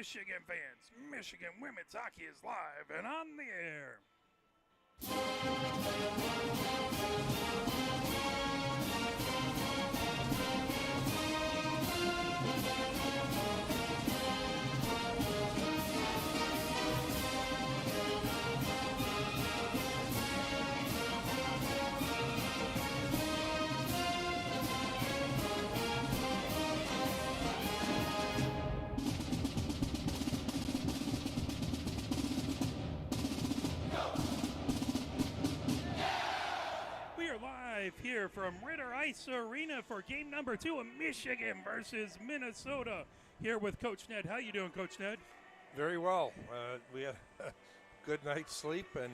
Michigan fans. Michigan women's hockey is live and on the air. We are live here from Ritter Ice Arena for game number 2 of Michigan versus Minnesota. Here with Coach Ned. How you doing, Coach Ned? Very well. We had a good night's sleep and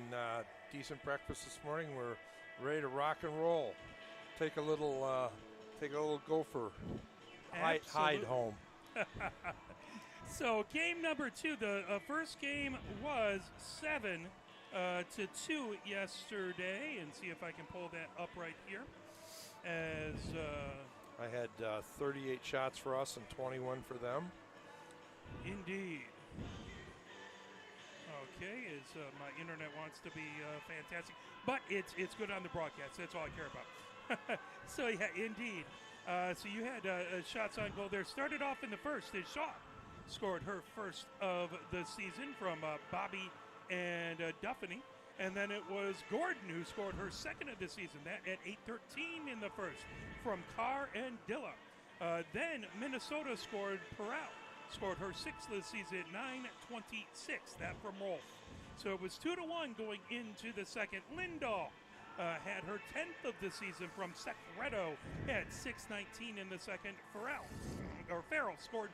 decent breakfast this morning. We're ready to rock and roll. Take a little gopher hide home. So game number 2, the first game was 7-2 yesterday, and see if I can pull that up right here. As I had 38 shots for us and 21 for them. Indeed. Okay, as my internet wants to be fantastic, but it's good on the broadcast. That's all I care about. So yeah, indeed. So you had shots on goal there. Started off in the first as Shaw scored her first of the season from Bobby and Duffany. And then it was Gordon who scored her second of the season, that at 8:13 in the first from Carr and Dilla. Then Minnesota scored Perel, scored her sixth of the season at 9:26, that from Rolf. So it was 2-1 going into the second. Lindahl had her 10th of the season from Secreto at 6:19 in the second. Farrell scored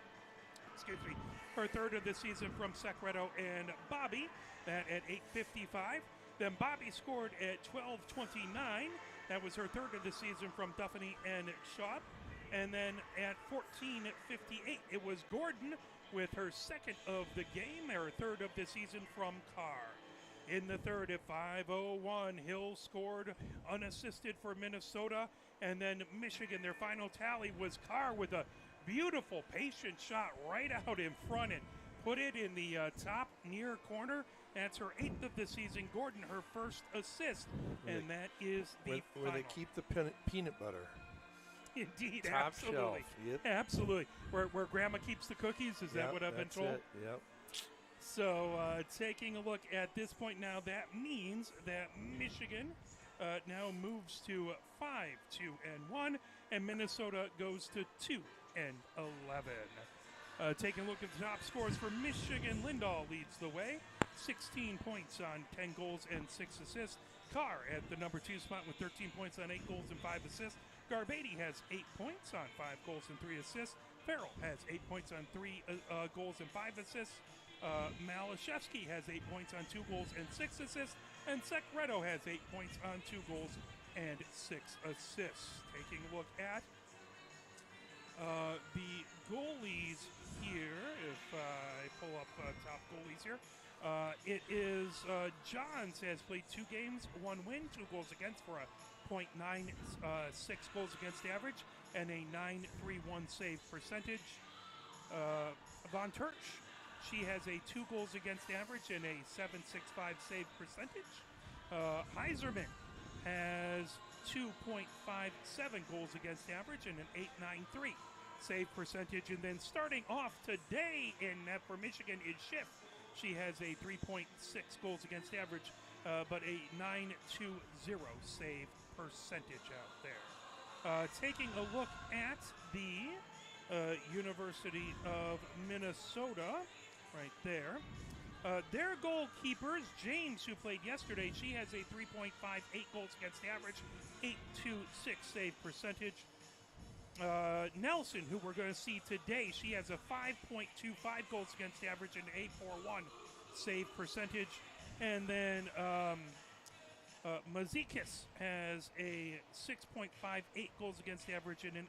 her third of the season from Secreto and Bobby, that at 8:55. Then Bobby scored at 12:29. That was her third of the season from Duffany and Shaw. And then at 14:58, it was Gordon with her second of the game, her third of the season from Carr. In the third at 5:01, Hill scored unassisted for Minnesota. And then Michigan, their final tally was Carr with a beautiful patient shot right out in front and put it in the top near corner. That's her 8th of the season. Gordon, her first assist, and that is the final. Where they keep the peanut butter. Indeed, Top absolutely. shelf. Yep. Absolutely. Where Grandma keeps the cookies, is that what I've been told? It. Yep. So taking a look at this point now, that means that Michigan now moves to 5-2-1, and Minnesota goes to 2-11. Taking a look at the top scores for Michigan, Lindahl leads the way, 16 points on 10 goals and 6 assists. Carr at the number 2 spot with 13 points on 8 goals and 5 assists. Garbady has 8 points on 5 goals and 3 assists. Farrell has 8 points on 3 goals and 5 assists. Malashevsky has 8 points on 2 goals and 6 assists. And Secreto has 8 points on 2 goals and 6 assists. Taking a look at the goalies here, if I pull up top goalies here, it is Johns has played 2 games, 1 win, 2 goals against for a .96 goals against average and a .931 save percentage. Von Turch, she has a 2 goals against average and a .765 save percentage. Heiserman has 2.57 goals against average and an .893 save percentage. And then starting off today in net for Michigan is Schiff. She has a 3.6 goals against average, but a .920 save percentage out there. Taking a look at the University of Minnesota right there. Their goalkeepers, James, who played yesterday, she has a 3.58 goals against average, 8.26 save percentage. Nelson, who we're going to see today, she has a 5.25 goals against average and 8.41 save percentage. And then Mazikis has a 6.58 goals against average and an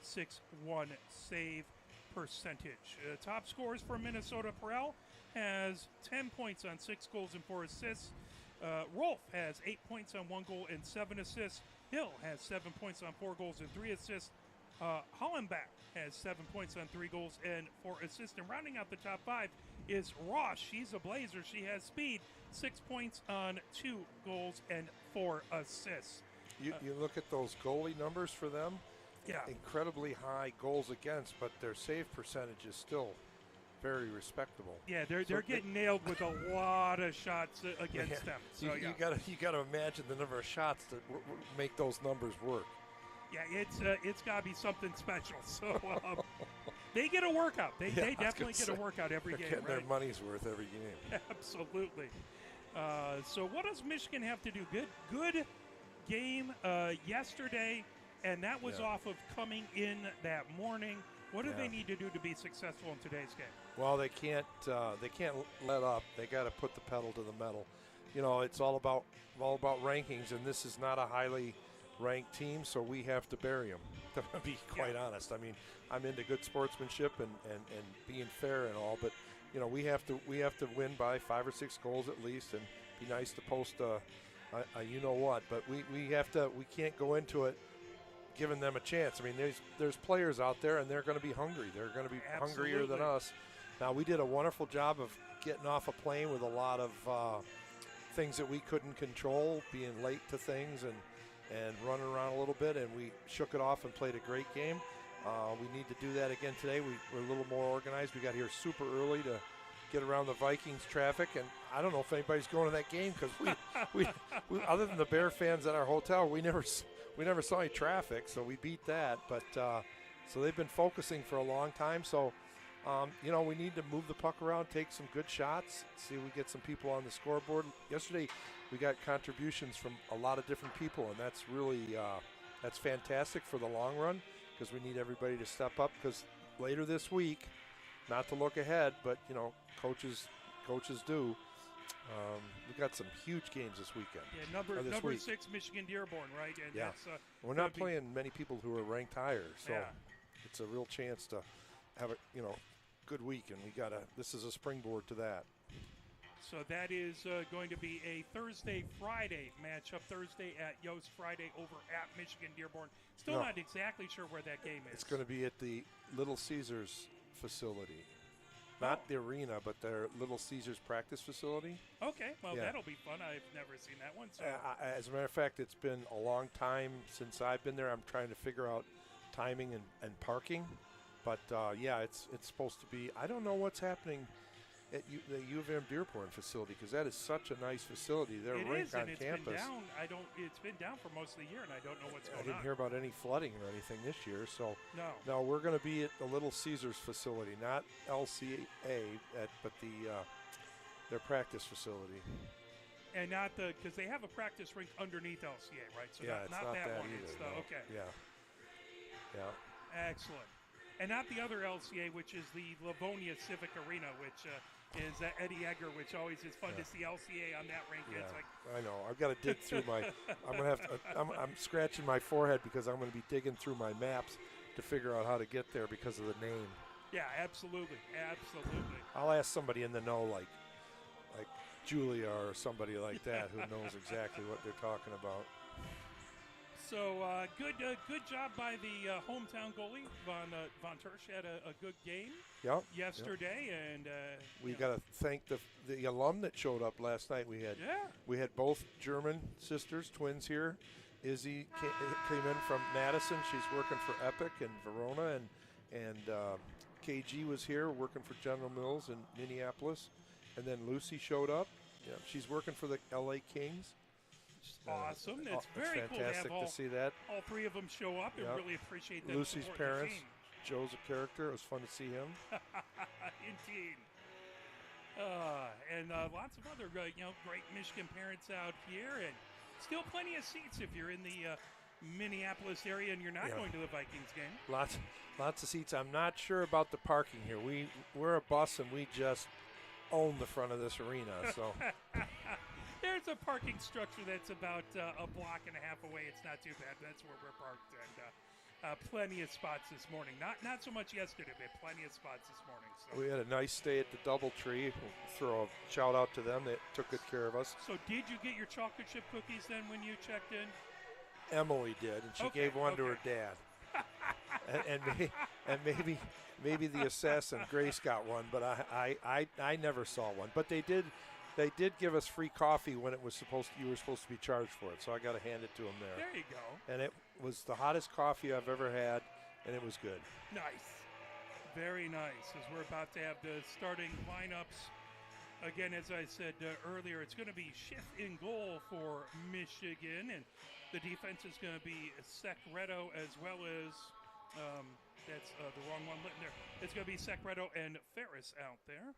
8.61 save percentage. Top scores for Minnesota, Perel has 10 points on 6 goals and 4 assists. Rolf has 8 points on 1 goal and 7 assists. Hill has 7 points on 4 goals and 3 assists. Hollenbach has 7 points on 3 goals and 4 assists. And rounding out the top 5 is Ross. She's a Blazer. She has speed, 6 points on 2 goals and 4 assists. You look at those goalie numbers for them. Yeah. Incredibly high goals against, but their save percentage is still very respectable. Yeah, they're getting nailed with a lot of shots against them. So you gotta imagine the number of shots that make those numbers work. Yeah, it's got to be something special. So they get a workout. They definitely get a workout every game. Getting right? their money's worth every game. Absolutely. So what does Michigan have to do? Good game yesterday, and that was off of coming in that morning. What do they need to do to be successful in today's game? Well, they can't let up. They got to put the pedal to the metal. You know, it's all about rankings, and this is not a highly ranked team, so we have to bury them. To be quite honest, I mean, I'm into good sportsmanship and being fair and all, but you know, we have to win by 5 or 6 goals at least, and be nice to post a you know what. But we can't go into it giving them a chance. I mean, there's players out there, and they're going to be hungry. They're going to be hungrier than us. Now, we did a wonderful job of getting off a plane with a lot of things that we couldn't control, being late to things and running around a little bit, and we shook it off and played a great game. We need to do that again today. We're a little more organized. We got here super early to get around the Vikings traffic, and I don't know if anybody's going to that game because we other than the Bear fans at our hotel, we never saw any traffic, so we beat that. But so they've been focusing for a long time. So you know, we need to move the puck around, take some good shots, see if we get some people on the scoreboard. Yesterday, we got contributions from a lot of different people, and that's really that's fantastic for the long run because we need everybody to step up. Because later this week, not to look ahead, but you know, coaches do. We've got some huge games this weekend. Yeah, number 6, Michigan Dearborn, right? And yeah, that's, we're not playing many people who are ranked higher, so it's a real chance to have a good week, and this is a springboard to that. So that is going to be a Thursday-Friday matchup. Thursday at Yost, Friday over at Michigan Dearborn. Still not exactly sure where that game is. It's going to be at the Little Caesars facility. Not the arena, but their Little Caesars practice facility. Okay, well, that'll be fun. I've never seen that one. So. As a matter of fact, it's been a long time since I've been there. I'm trying to figure out timing and parking. But, it's supposed to be – I don't know what's happening at the U of M Dearborn facility because that is such a nice facility. They're right on campus. It's been down for most of the year, and I don't know what's going on. I didn't hear about any flooding or anything this year. So no, we're going to be at the Little Caesars facility, not LCA, but their practice facility. And not because they have a practice rink underneath LCA, right? So it's not that one. Either. It's okay. Yeah. Excellent. And not the other LCA, which is the Livonia Civic Arena, which is Eddie Egger, which always is fun to see LCA on that rink. Yeah, it's like, I know. I've got to dig through my. I'm gonna have to. I'm scratching my forehead because I'm going to be digging through my maps to figure out how to get there because of the name. Yeah, absolutely. I'll ask somebody in the know, like Julia or somebody like that, who knows exactly what they're talking about. So good job by the hometown goalie. Von Tersch had a good game yesterday, and we got to thank the alum that showed up last night. We had both German sisters, twins here. Izzy came in from Madison. She's working for Epic in Verona, and KG was here working for General Mills in Minneapolis, and then Lucy showed up. Yeah, she's working for the LA Kings. Awesome. It's very cool to have to see that. All 3 of them show up and really appreciate them. Lucy's parents. Joe's a character. It was fun to see him. Indeed. And lots of other great Michigan parents out here, and still plenty of seats if you're in the Minneapolis area and you're not going to the Vikings game. Lots of seats. I'm not sure about the parking here. We're a bus and we just own the front of this arena. So. There's a parking structure that's about a block and a half away. It's not too bad. That's where we're parked, and plenty of spots this morning. Not so much yesterday, but plenty of spots this morning. So. We had a nice stay at the DoubleTree. We'll throw a shout out to them. They took good care of us. So did you get your chocolate chip cookies then when you checked in? Emily did, and she gave one to her dad. and maybe the assassin Grace got one, but I never saw one. But they did give us free coffee when you were supposed to be charged for it. So I got to hand it to them there. There you go. And it was the hottest coffee I've ever had, and it was good. Nice. Very nice. As we're about to have the starting lineups. Again, as I said earlier, it's going to be Schiff in goal for Michigan, and the defense is going to be Secreto as well as, that's the wrong one written there. It's going to be Secreto and Ferris out there.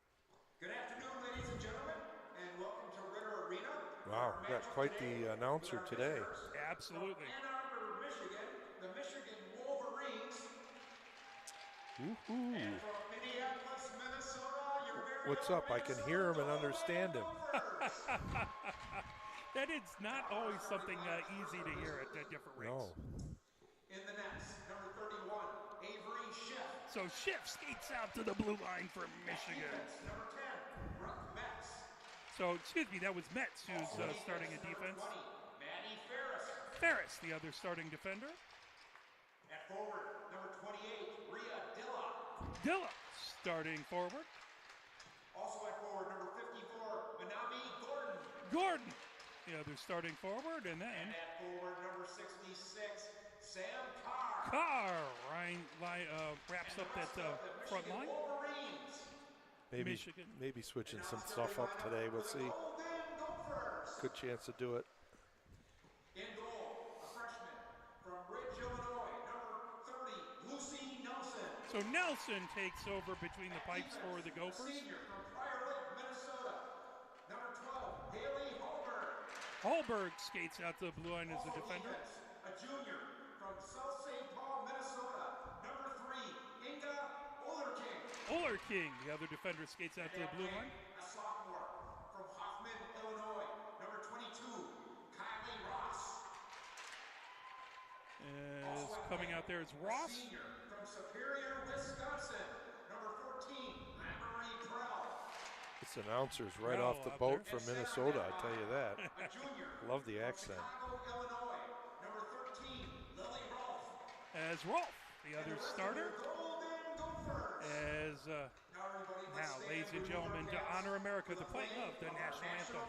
Good afternoon, ladies and gentlemen, and welcome to Ritter Arena. Wow, we got quite the announcer today. Absolutely. Ann Arbor, Michigan, the Michigan Wolverines. Woohoo! And from Minneapolis, Minnesota, your very What's own up? I can Minnesota hear him and understand him. Gophers. That is not always something easy to hear at different rates. No. In the nets, number 31, Avery Schiff. So Schiff skates out to the blue line for Michigan. Defense, number 10, Brooke Metz. So, excuse me, that was Metz who's starting a defense. 20, Maddie Ferris. Ferris, the other starting defender. At forward, number 28, Rhea Dilla. Dilla starting forward. Also at forward, number 54, Manami Gordon. Gordon, the other starting forward. And then And at forward, number 66, Sam Carr. Carr wraps up that front Michigan line. Wolverines. Michigan. Maybe switching some stuff up today. We'll see. Golden Gophers. Good chance to do it. In goal, a freshman from Ridge, Illinois, number 30, Lucy Nelson. So Nelson takes over between the pipes for the A Gophers. senior from Prior Lake, Minnesota, number 12, Haley Holberg. Holberg skates out to the blue line as a Also defender. defense, a junior from South St. Paul, Minnesota, number 3, Inga Olerking. Oler King, the other defender, skates out to the blue line. A sophomore from Hoffman, Illinois, number 22, Kylie Ross. As coming out there is Ross. Senior from Superior, Wisconsin, number 14, Anne-Marie Drell. This announcer's right Well, off the out boat there. from Minnesota, I tell you that. A junior Love the from accent. Chicago, Illinois, number 13, Lily Rolfe. As Rolf, the other The rest of starter. your Golden Gophers. As Now, everybody, let's now, stand ladies and for gentlemen, to broadcast honor America, for the playing of the our national anthem.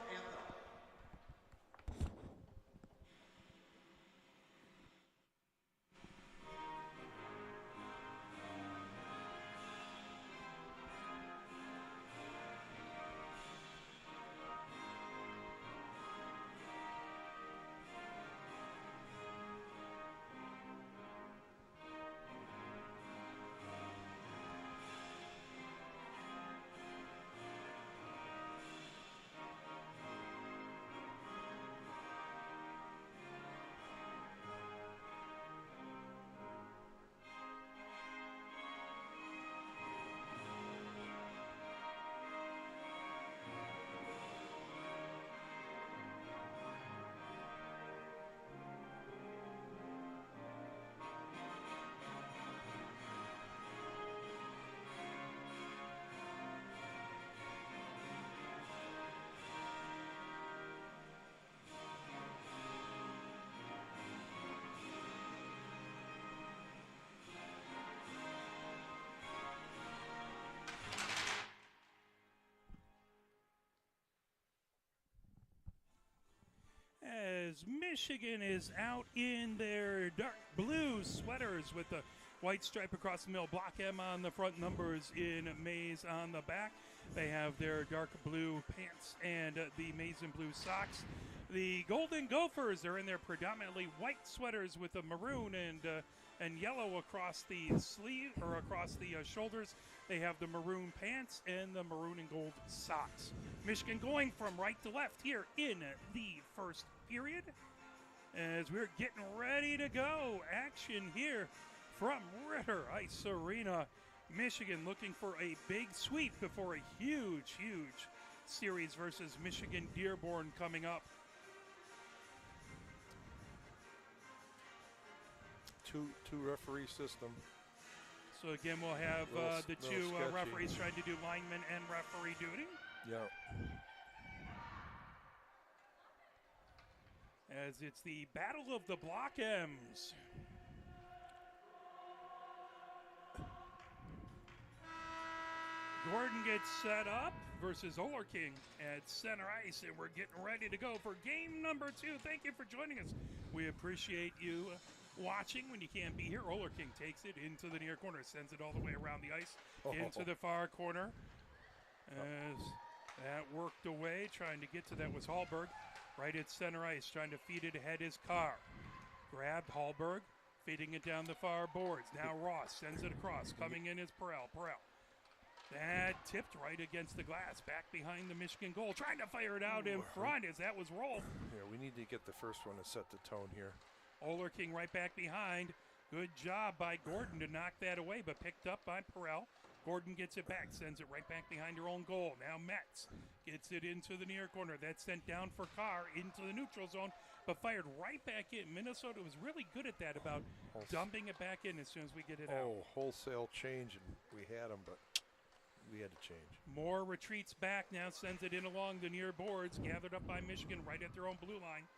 As Michigan is out in their dark blue sweaters with the white stripe across the middle, block M on the front, numbers in maize on the back. They have their dark blue pants and the maize and blue socks. The Golden Gophers are in their predominantly white sweaters with a maroon and yellow across the sleeve or across the shoulders. They have the maroon pants and the maroon and gold socks. Michigan going from right to left here in the first period as we're getting ready to go. Action here from Ritter Ice Arena. Michigan looking for a big sweep before a huge series versus Michigan Dearborn coming up. Two referee system. So again, we'll have the two sketchy. referees trying to do lineman and referee duty. Yeah. As it's the Battle of the Block M's. Gordon gets set up versus Oler King at center ice, and we're getting ready to go for game number 2. Thank you for joining us. We appreciate you watching when you can't be here. Oler King takes it into the near corner, sends it all the way around the ice into the far corner. As that worked away, trying to get to that was Hallberg. Right at center ice, trying to feed it ahead is Carr. Grabbed Hallberg, feeding it down the far boards. Now Ross sends it across. Coming in is Perel. That tipped right against the glass, back behind the Michigan goal. Trying to fire it out in front as that was rolled. Here, we need to get the first one to set the tone here. Oler King right back behind. Good job by Gordon to knock that away, but picked up by Perel. Gordon gets it back, sends it right back behind her own goal. Now Metz gets it into the near corner. That's sent down for Carr into the neutral zone, but fired right back in. Minnesota was really good at that, about dumping it back in as soon as we get it out. Oh, wholesale change, and we had them, but we had to change. Moore retreats back, now sends it in along the near boards, gathered up by Michigan right at their own blue line.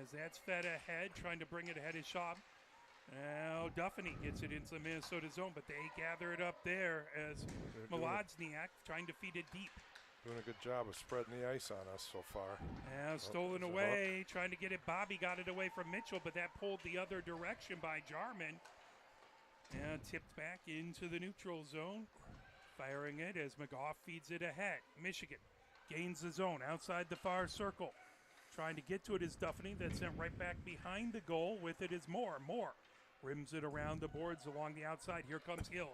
As that's fed ahead, trying to bring it ahead is Schaub. Now Duffany gets it into the Minnesota zone, but they gather it up there as Molodniak trying to feed it deep. Doing a good job of spreading the ice on us so far. Now stolen away, trying to get it. Bobby got it away from Mitchell, but that pulled the other direction by Jarman. Now tipped back into the neutral zone. Firing it as McGough feeds it ahead. Michigan gains the zone outside the far circle. Trying to get to it is Duffany. That's sent right back behind the goal. With it is Moore. Rims it around the boards along the outside. Here comes Hill.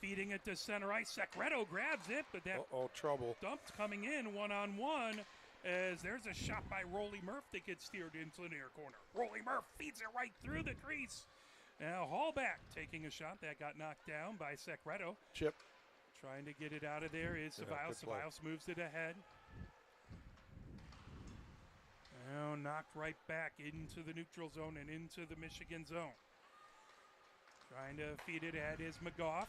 Feeding it to center ice. Secreto grabs it, but that trouble. Dumped coming in one-on-one as there's a shot by Rolly Murph that gets steered into the near corner. Rolly Murph feeds it right through the crease. Now Hallback taking a shot. That got knocked down by Secreto. Chip. Trying to get it out of there is Ceballos. Ceballos moves it ahead. Now knocked right back into the neutral zone and into the Michigan zone. Trying to feed it ahead is McGough.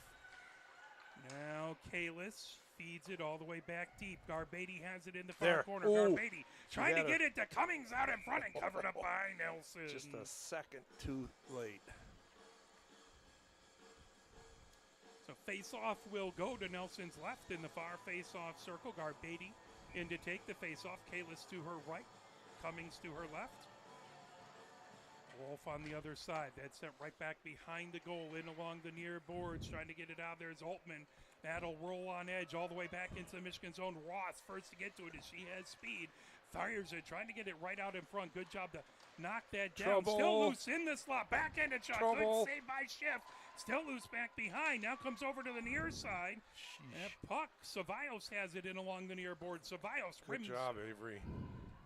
Now Kalis feeds it all the way back deep. Garbady has it in the far corner. Garbady trying to get it to Cummings out in front and covered up by Nelson. Just a second too late. So face-off will go to Nelson's left in the far face-off circle. Garbady in to take the face-off. Kalis to her right. Cummings to her left. Wolf on the other side. That's sent right back behind the goal, in along the near boards, trying to get it out. There's Altman. That'll roll on edge all the way back into the Michigan zone. Ross first to get to it as she has speed. Fires it, trying to get it right out in front. Good job to knock that down. Still loose in the slot. Backhanded shot. Good save by Schiff. Still loose back behind. Now comes over to the near side. That puck. Ceballos has it in along the near board. Ceballos rims. Good job, Avery.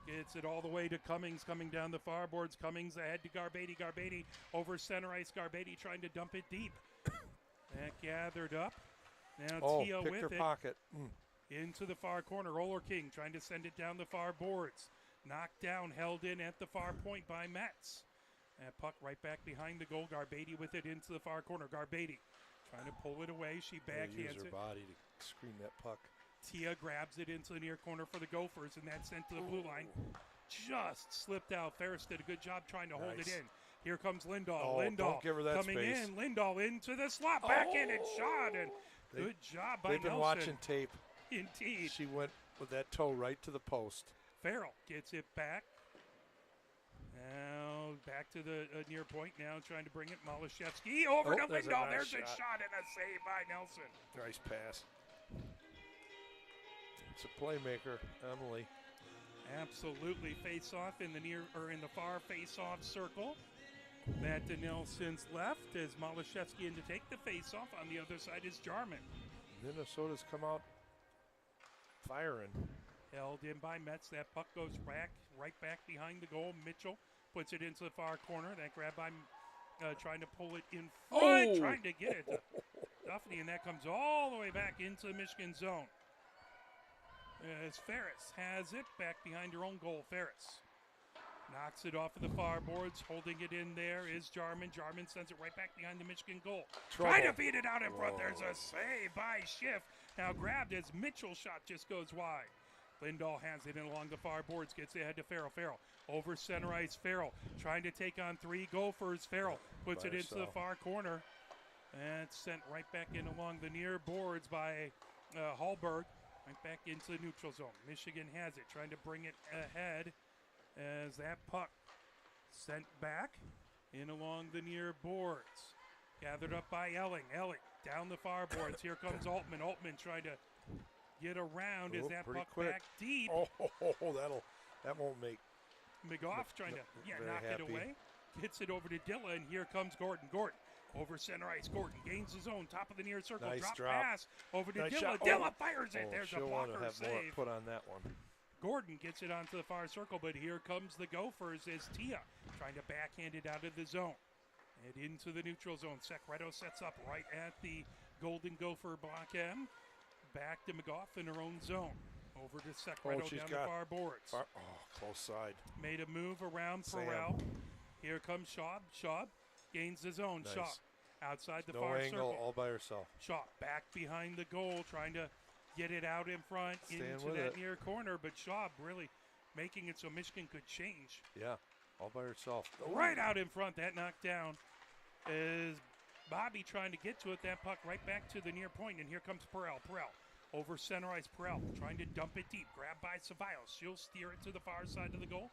Gets it all the way to Cummings, coming down the far boards. Cummings ahead to Garbady. Garbady over center ice. Garbady trying to dump it deep. That gathered up. Now Tia with it. Pocket. Into the far corner. Oler King trying to send it down the far boards. Knocked down, held in at the far point by Metz. That puck right back behind the goal. Garbady with it into the far corner. Garbady trying to pull it away. She backhands use her body to screen that puck. Tia grabs it into the near corner for the Gophers, and that's sent to the blue line. Just slipped out. Ferris did a good job trying to hold it in. Here comes Lindahl. Lindahl don't give her that coming space. in. Lindahl into the slot. Backhanded shot, and good job by Nelson. They've been watching tape. Indeed. She went with that toe right to the post. Farrell gets it back. Now back to the near point. Now trying to bring it. Malashevsky over to Lindahl. There's a shot and a save by Nelson. Nice pass. It's a playmaker, Emily. Absolutely. Face off in the in the far face off circle. That to Nelson's left as Malashevsky in to take the face off. On the other side is Jarman. Minnesota's come out firing. Held in by Metz. That puck goes right back behind the goal. Mitchell puts it into the far corner. That grab by trying to pull it in front, trying to get it to Duffany, and that comes all the way back into the Michigan zone. As Ferris has it back behind her own goal. Ferris knocks it off of the far boards. Holding it in there is Jarman. Jarman sends it right back behind the Michigan goal. Trying to feed it out in front. There's a save by Schiff. Now grabbed as Mitchell's shot just goes wide. Lindahl has it in along the far boards. Gets it ahead to Farrell. Farrell over center ice. Farrell trying to take on three Gophers. Farrell puts it into the far corner. And it's sent right back in along the near boards by Hallberg right back into the neutral zone. Michigan has it, trying to bring it ahead as that puck sent back in along the near boards. Gathered up by Elling. Elling down the far boards. Here comes Altman. Altman trying to get around as that pretty puck quick. back deep. That won't make. McGough trying to very knock happy. it away. Gets it over to Dilla, and here comes Gordon. Gordon over center ice. Gordon gains his own, top of the near circle. Nice drop drop. pass over to Nice Dilla. shot. Dilla fires it. There's a she'll want to blocker have more save. put on that one. Gordon gets it onto the far circle, but here comes the Gophers as Tia trying to backhand it out of the zone. And into the neutral zone. Secreto sets up right at the Golden Gopher block M. Back to McGough in her own zone. Over to Secreto she's down the got far boards. Close side. Made a move around Sam. Perel. Here comes Schaub. Schaub gains the zone. Nice. Schaub outside the No far angle, circle. all by herself. Schaub back behind the goal, trying to get it out in front Staying into with that it. near corner. But Schaub really making it so Michigan could change. Yeah, all by herself. Right out in front. That knockdown is Bobby trying to get to it. That puck right back to the near point, and here comes Perel. Perel over center ice. Perel trying to dump it deep. Grabbed by Ceballos. She'll steer it to the far side of the goal.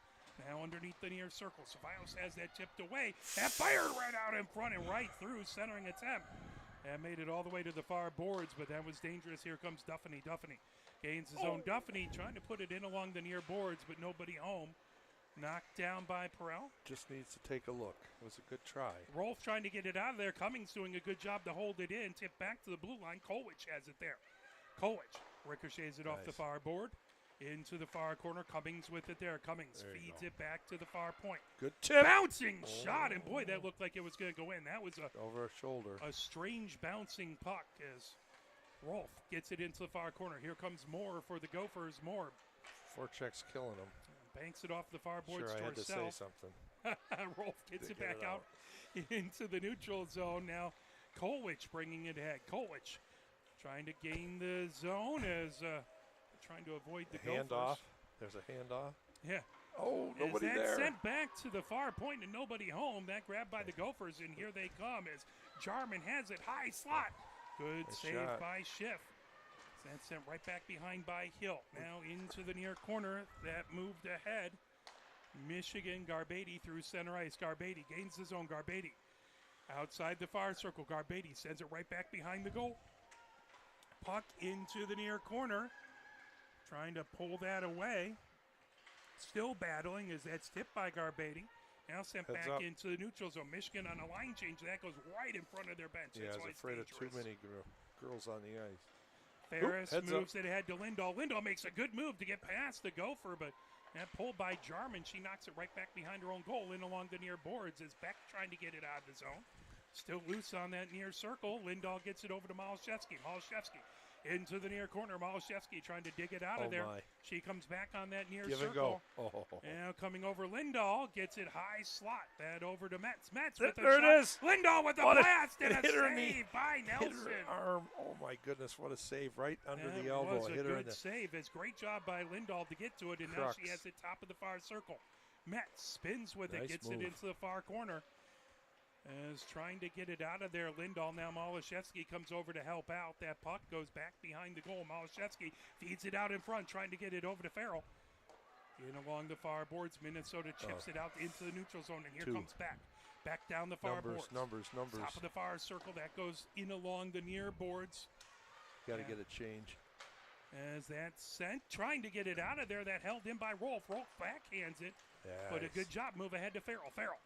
Now underneath the near circle. Ceballos has that tipped away. That fired right out in front and right through. Centering attempt. And made it all the way to the far boards, but that was dangerous. Here comes Duffany. Duffany gains his own. Duffany trying to put it in along the near boards, but nobody home. Knocked down by Perel. Just needs to take a look. It was a good try. Rolf trying to get it out of there. Cummings doing a good job to hold it in. Tip back to the blue line. Kolwich has it there. Kolwich ricochets it off the Nice. far board. Into the far corner. Cummings with it there. Cummings There you feeds go. it back to the far point. Good tip. Bouncing shot, and boy, that looked like it was going to go in. That was Over her shoulder. a strange bouncing puck as Rolf gets it into the far corner. Here comes Moore for the Gophers. Moore Forecheck's killing him. banks it off the far boards Sure, I to had to say herself. something. Rolf gets To it get back it out into the neutral zone. Now Kolwich bringing it ahead. Kolwich trying to gain the zone as trying to avoid the Hand Gophers. off. There's a handoff. Yeah. Oh, As nobody that there. sent back to the far point and nobody home. That grabbed by the Gophers, and here they come as Jarman has it. High slot. Good Nice save shot. by Schiff. That sent right back behind by Hill. Now into the near corner. That moved ahead. Michigan, Garbady through center ice. Garbady gains the zone. Garbady outside the far circle. Garbady sends it right back behind the goal. Puck into the near corner. Trying to pull that away. Still battling as that's tipped by Garbady. Now sent Heads back up. into the neutral zone. Michigan on a line change. That goes right in front of their bench. Yeah, I That's was why it's afraid of too dangerous. many girls on the ice. Ferris heads moves it ahead to Lindahl. Lindahl makes a good move to get past the Gopher, but that pulled by Jarman. She knocks it right back behind her own goal in along the near boards as Beck trying to get it out of the zone. Still loose on that near circle. Lindahl gets it over to Malashevsky. Malashevsky into the near corner. Malashevsky trying to dig it out Oh, of there. my. She comes back on that near Give and circle. go. Oh. Now coming over Lindahl, gets it high slot. That over to Metz. Metz There- with a there it shot. is. Lindahl with a What a- blast and it a hit her in the- save by Hit Nelson. her arm. Oh, my goodness. What a save. Right under That the elbow. was a Hit her in good the save. It's great job by Lindahl to get to it, and now she crux. has it top of the far circle. Metz spins with it, Nice gets move. it into the far corner. Is trying to get it out of there. Lindahl now Malashevsky comes over to help out. That puck goes back behind the goal. Malashevsky feeds it out in front, trying to get it over to Farrell. In along the far boards, Minnesota chips it out into the neutral zone, and here Two. comes back. Back down the far boards. Numbers. Top of the far circle, that goes in along the near boards. Got to Yeah. get a change. As that's sent, trying to get it out of there. That held in by Rolf. Rolf backhands it, but a good job. Move ahead to Farrell. Farrell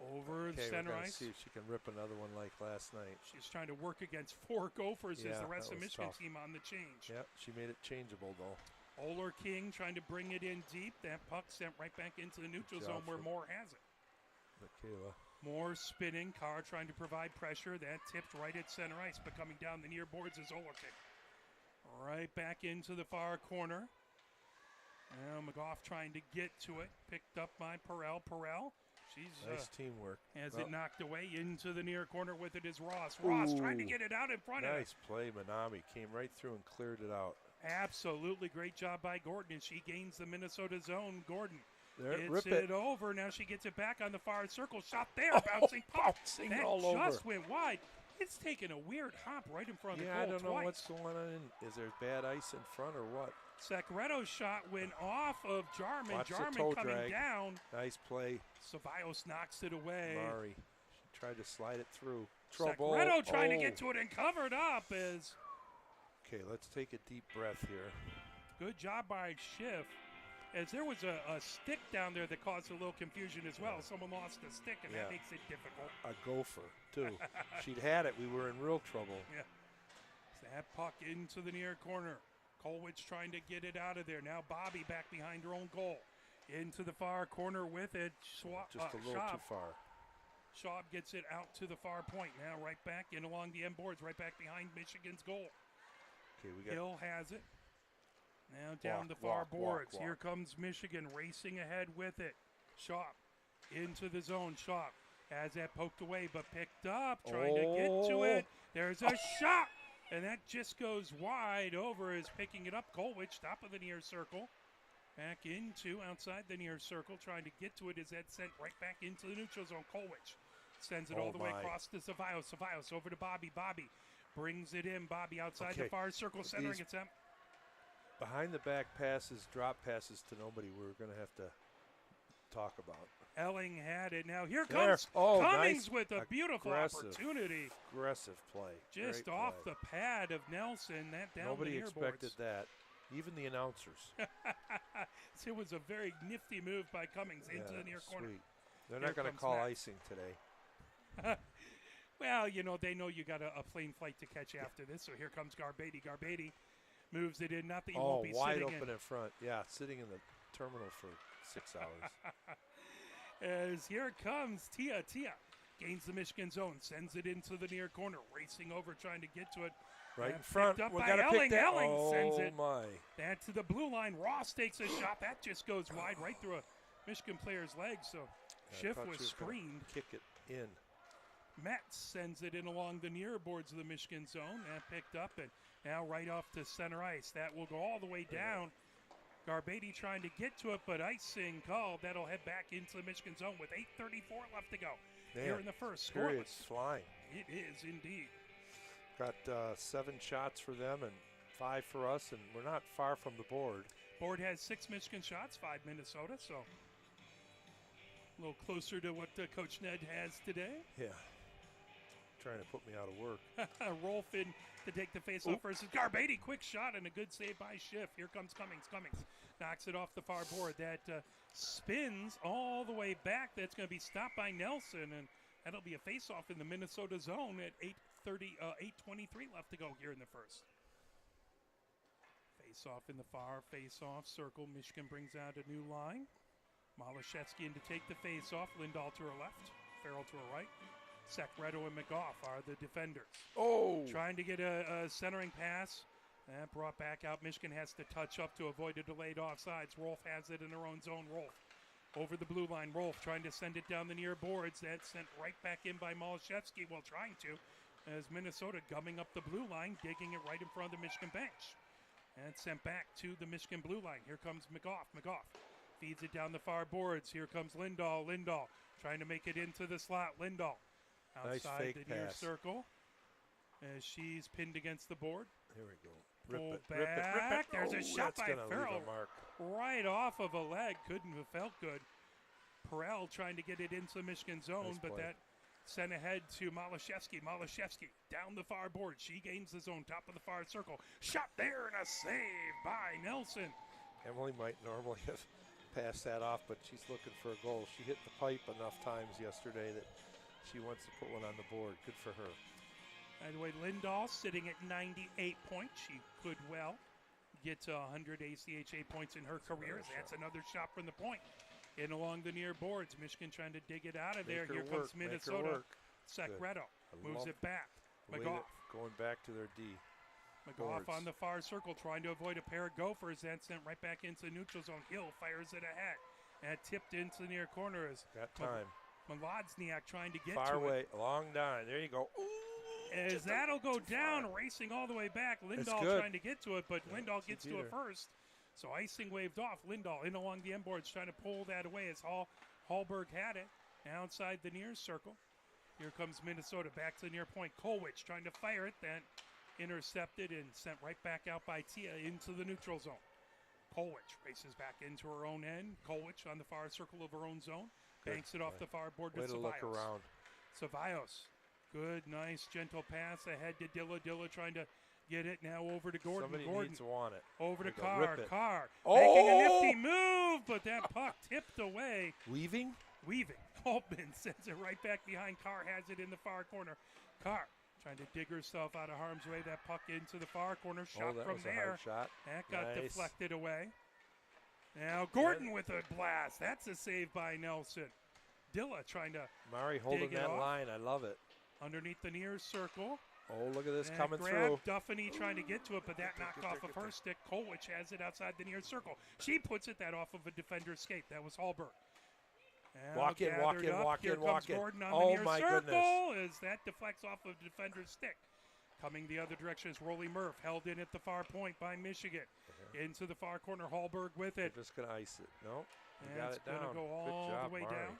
over the Okay, center we're gonna ice. see if she can rip another one like last night. She's trying to work against four Gophers Yeah, as the rest that of was Michigan tough. team on the change. Yep, she made it changeable though. Oler King trying to bring it in deep. That puck sent right back into the neutral Good zone job where for- Moore has it. Michaela. Moore spinning. Carr trying to provide pressure. That tipped right at center ice, but coming down the near boards is Oler King. Right back into the far corner. Now McGough trying to get to it. Picked up by Perel. Perel. She's Nice teamwork. has Well, it knocked away into the near corner with it is Ross. Ross trying to Ooh. get it out in front of it. Nice play, Manami came right through and cleared it out. Absolutely great job by Gordon, and she gains the Minnesota zone. Gordon There, gets rip it. over. Now she gets it back on the far circle. Shot there, bouncing puck. Bouncing That all just over. went wide. It's taking a weird hop right in front of the Yeah, goal I don't know twice. what's going on. Is there bad ice in front or what? Sacreto's shot went off of Jarman. Watch the Jarman toe coming drag. down. Nice play, Ceballos knocks it away. Murray. She tried to slide it through. Trouble. Sacreto trying to Oh. get to it and covered up is Okay, let's take a deep breath here. good job by Schiff. As there was a stick down there that caused a little confusion as well. Someone lost a stick, and Yeah. that makes it difficult. A gopher, too. She'd had it. We were in real trouble. Yeah. That puck into the near corner. Kolwich trying to get it out of there. Now Bobby back behind her own goal. Into the far corner with it. Just a little Schaub. too far. Schaub gets it out to the far point. Now right back in along the end boards, right back behind Michigan's goal. Okay, we got Hill has it. Now down Walk, the far walk, walk, boards. walk. Here comes Michigan racing ahead with it. Schaub into the zone. Schaub has that poked away but picked up. Trying to get to Oh. it. There's a shot. And that just goes wide over as picking it up. Kolwich, top of the near circle. Back into outside the near circle. Trying to get to it. Is that sent right back into the neutral zone? Kolwich sends it all Oh, the way my. across to Ceballos. Ceballos over to Bobby. Bobby brings it in. Bobby outside the Okay. far circle. Centering These- it. Sam. behind the back passes, drop passes to nobody. We're going to have to talk about. Elling had it. Now here There. comes Oh, Cummings nice. with a beautiful Aggressive. opportunity. Aggressive play. Just Great off play. the pad of Nelson. That down Nobody the near expected boards. that. Even the announcers. It was a very nifty move by Cummings into Yeah, the near corner. sweet. They're Here not going to comes call Matt. icing today. Well, you know, they know you got a plane flight to catch after this. So here comes Garbady. Garbady moves it in. Not that he Oh, won't be wide sitting open in front. Yeah, sitting in the terminal for 6 hours. As here comes Tia. Tia gains the Michigan zone, sends it into the near corner, racing over, trying to get to it. Right in Picked front. up We by got to Elling. pick that. Elling Oh, sends it. my. That to the blue line. Ross takes a shot. That just goes wide right through a Michigan player's leg. So I Schiff thought was she gonna screened. Kick it in. Metz sends it in along the near boards of the Michigan zone. And picked up and now right off to center ice. That will go all the way down. Garbady trying to get to it, but icing called. That'll head back into the Michigan zone with 8:34 left to go. Here Man, in the first. Period's Scoreless. flying. It is indeed. Got 7 shots for them and 5 for us, and we're not far from the board. Board has 6 Michigan shots, 5 Minnesota, so a little closer to what Coach Ned has today. Yeah. Trying to put me out of work. Rolf in to take the face-off versus Garbady. Quick shot and a good save by Schiff. Here comes Cummings. Cummings knocks it off the far board. That spins all the way back. That's going to be stopped by Nelson, and that'll be a face-off in the Minnesota zone at 8:23 left to go here in the first. Face-off in the far face-off circle. Michigan brings out a new line. Malashevsky in to take the face-off. Lindahl to her left. Farrell to her right. Sacreto and McGough are the defenders. Oh! Trying to get a centering pass. That brought back out. Michigan has to touch up to avoid a delayed offsides. Rolf has it in her own zone. Rolf over the blue line. Rolf trying to send it down the near boards. That's sent right back in by Malashevsky. Well, trying to. As Minnesota gumming up the blue line, digging it right in front of the Michigan bench. And sent back to the Michigan blue line. Here comes McGough. McGough feeds it down the far boards. Here comes Lindahl. Lindahl trying to make it into the slot. Lindahl Nice outside fake the near pass. circle. As she's pinned against the board. Here we go. Pull Rip it, rip it, rip back. it. There's a Oh, shot that's by gonna leave a Farrell. mark. Right off of a leg. Couldn't have felt good. Perel trying to get it into the Michigan zone, Nice but play. that sent ahead to Malashevsky. Malashevsky down the far board. She gains the zone, top of the far circle. Shot there and a save by Nelson. Emily might normally have passed that off, but she's looking for a goal. She hit the pipe enough times yesterday that she wants to put one on the board. Good for her. By the way, Lindahl sitting at 98 points. She could well get to 100 ACHA points in her career. another That's shot. another shot from the point. In along the near boards. Michigan trying to dig it out of there. Make her Here work, comes make her Minnesota. work. Sacreto I moves love it back. The way McGough. that going back to their D. McGough boards. on the far circle trying to avoid a pair of gophers. That sent right back into the neutral zone. Hill fires it ahead. And tipped into the near corner as Got time. Mlodniak trying to get Far to away, long down. There you go. Ooh, it. As that'll go too down, far. racing all the way back. Lindahl good. trying to get to it, but Yeah, Lindahl she gets beat to it her. first. So icing waved off. Lindahl in along the end boards trying to pull that away as Hallberg had it outside the near circle. Here comes Minnesota back to the near point. Kolwich trying to fire it, then intercepted and sent right back out by Tia into the neutral zone. Kolwich races back into her own end. Kolwich on the far circle of her own zone. Good Banks it off play. the far board to Way to Ceballos. look around. Ceballos. Good, nice, gentle pass ahead to Dilla. Dilla trying to get it now over to Gordon. Somebody Gordon needs to want it. over to There you go, Carr. rip it. Carr Oh! making a nifty move, but that puck tipped away. Weaving? Weaving. Altman sends it right back behind. Carr has it in the far corner. Carr trying to dig herself out of harm's way. That puck into the far corner. Shot that from was a there. hard shot. That got Nice. deflected away. Now Gordon with a blast. That's a save by Nelson. Dilla trying to Murray holding Dig it that off. line. I love it. underneath the near circle. Oh, look at this And coming grab through. Duffany trying to get to it, but that knocked off of her stick. Kolwich has it outside the near circle. She puts it that off of a defender's skate. That was Hallberg. Now Walk in, walk gathered in, up. walk Here in, comes walk in. Gordon on Oh, the near my circle as that deflects off of the defender's stick. Coming the other direction is Rolly Murph, held in at the far point by Michigan. Into the far corner, Hallberg with it. They're just going to ice it. No, you And got it's it going down. to go all Good job, the way Murray. down.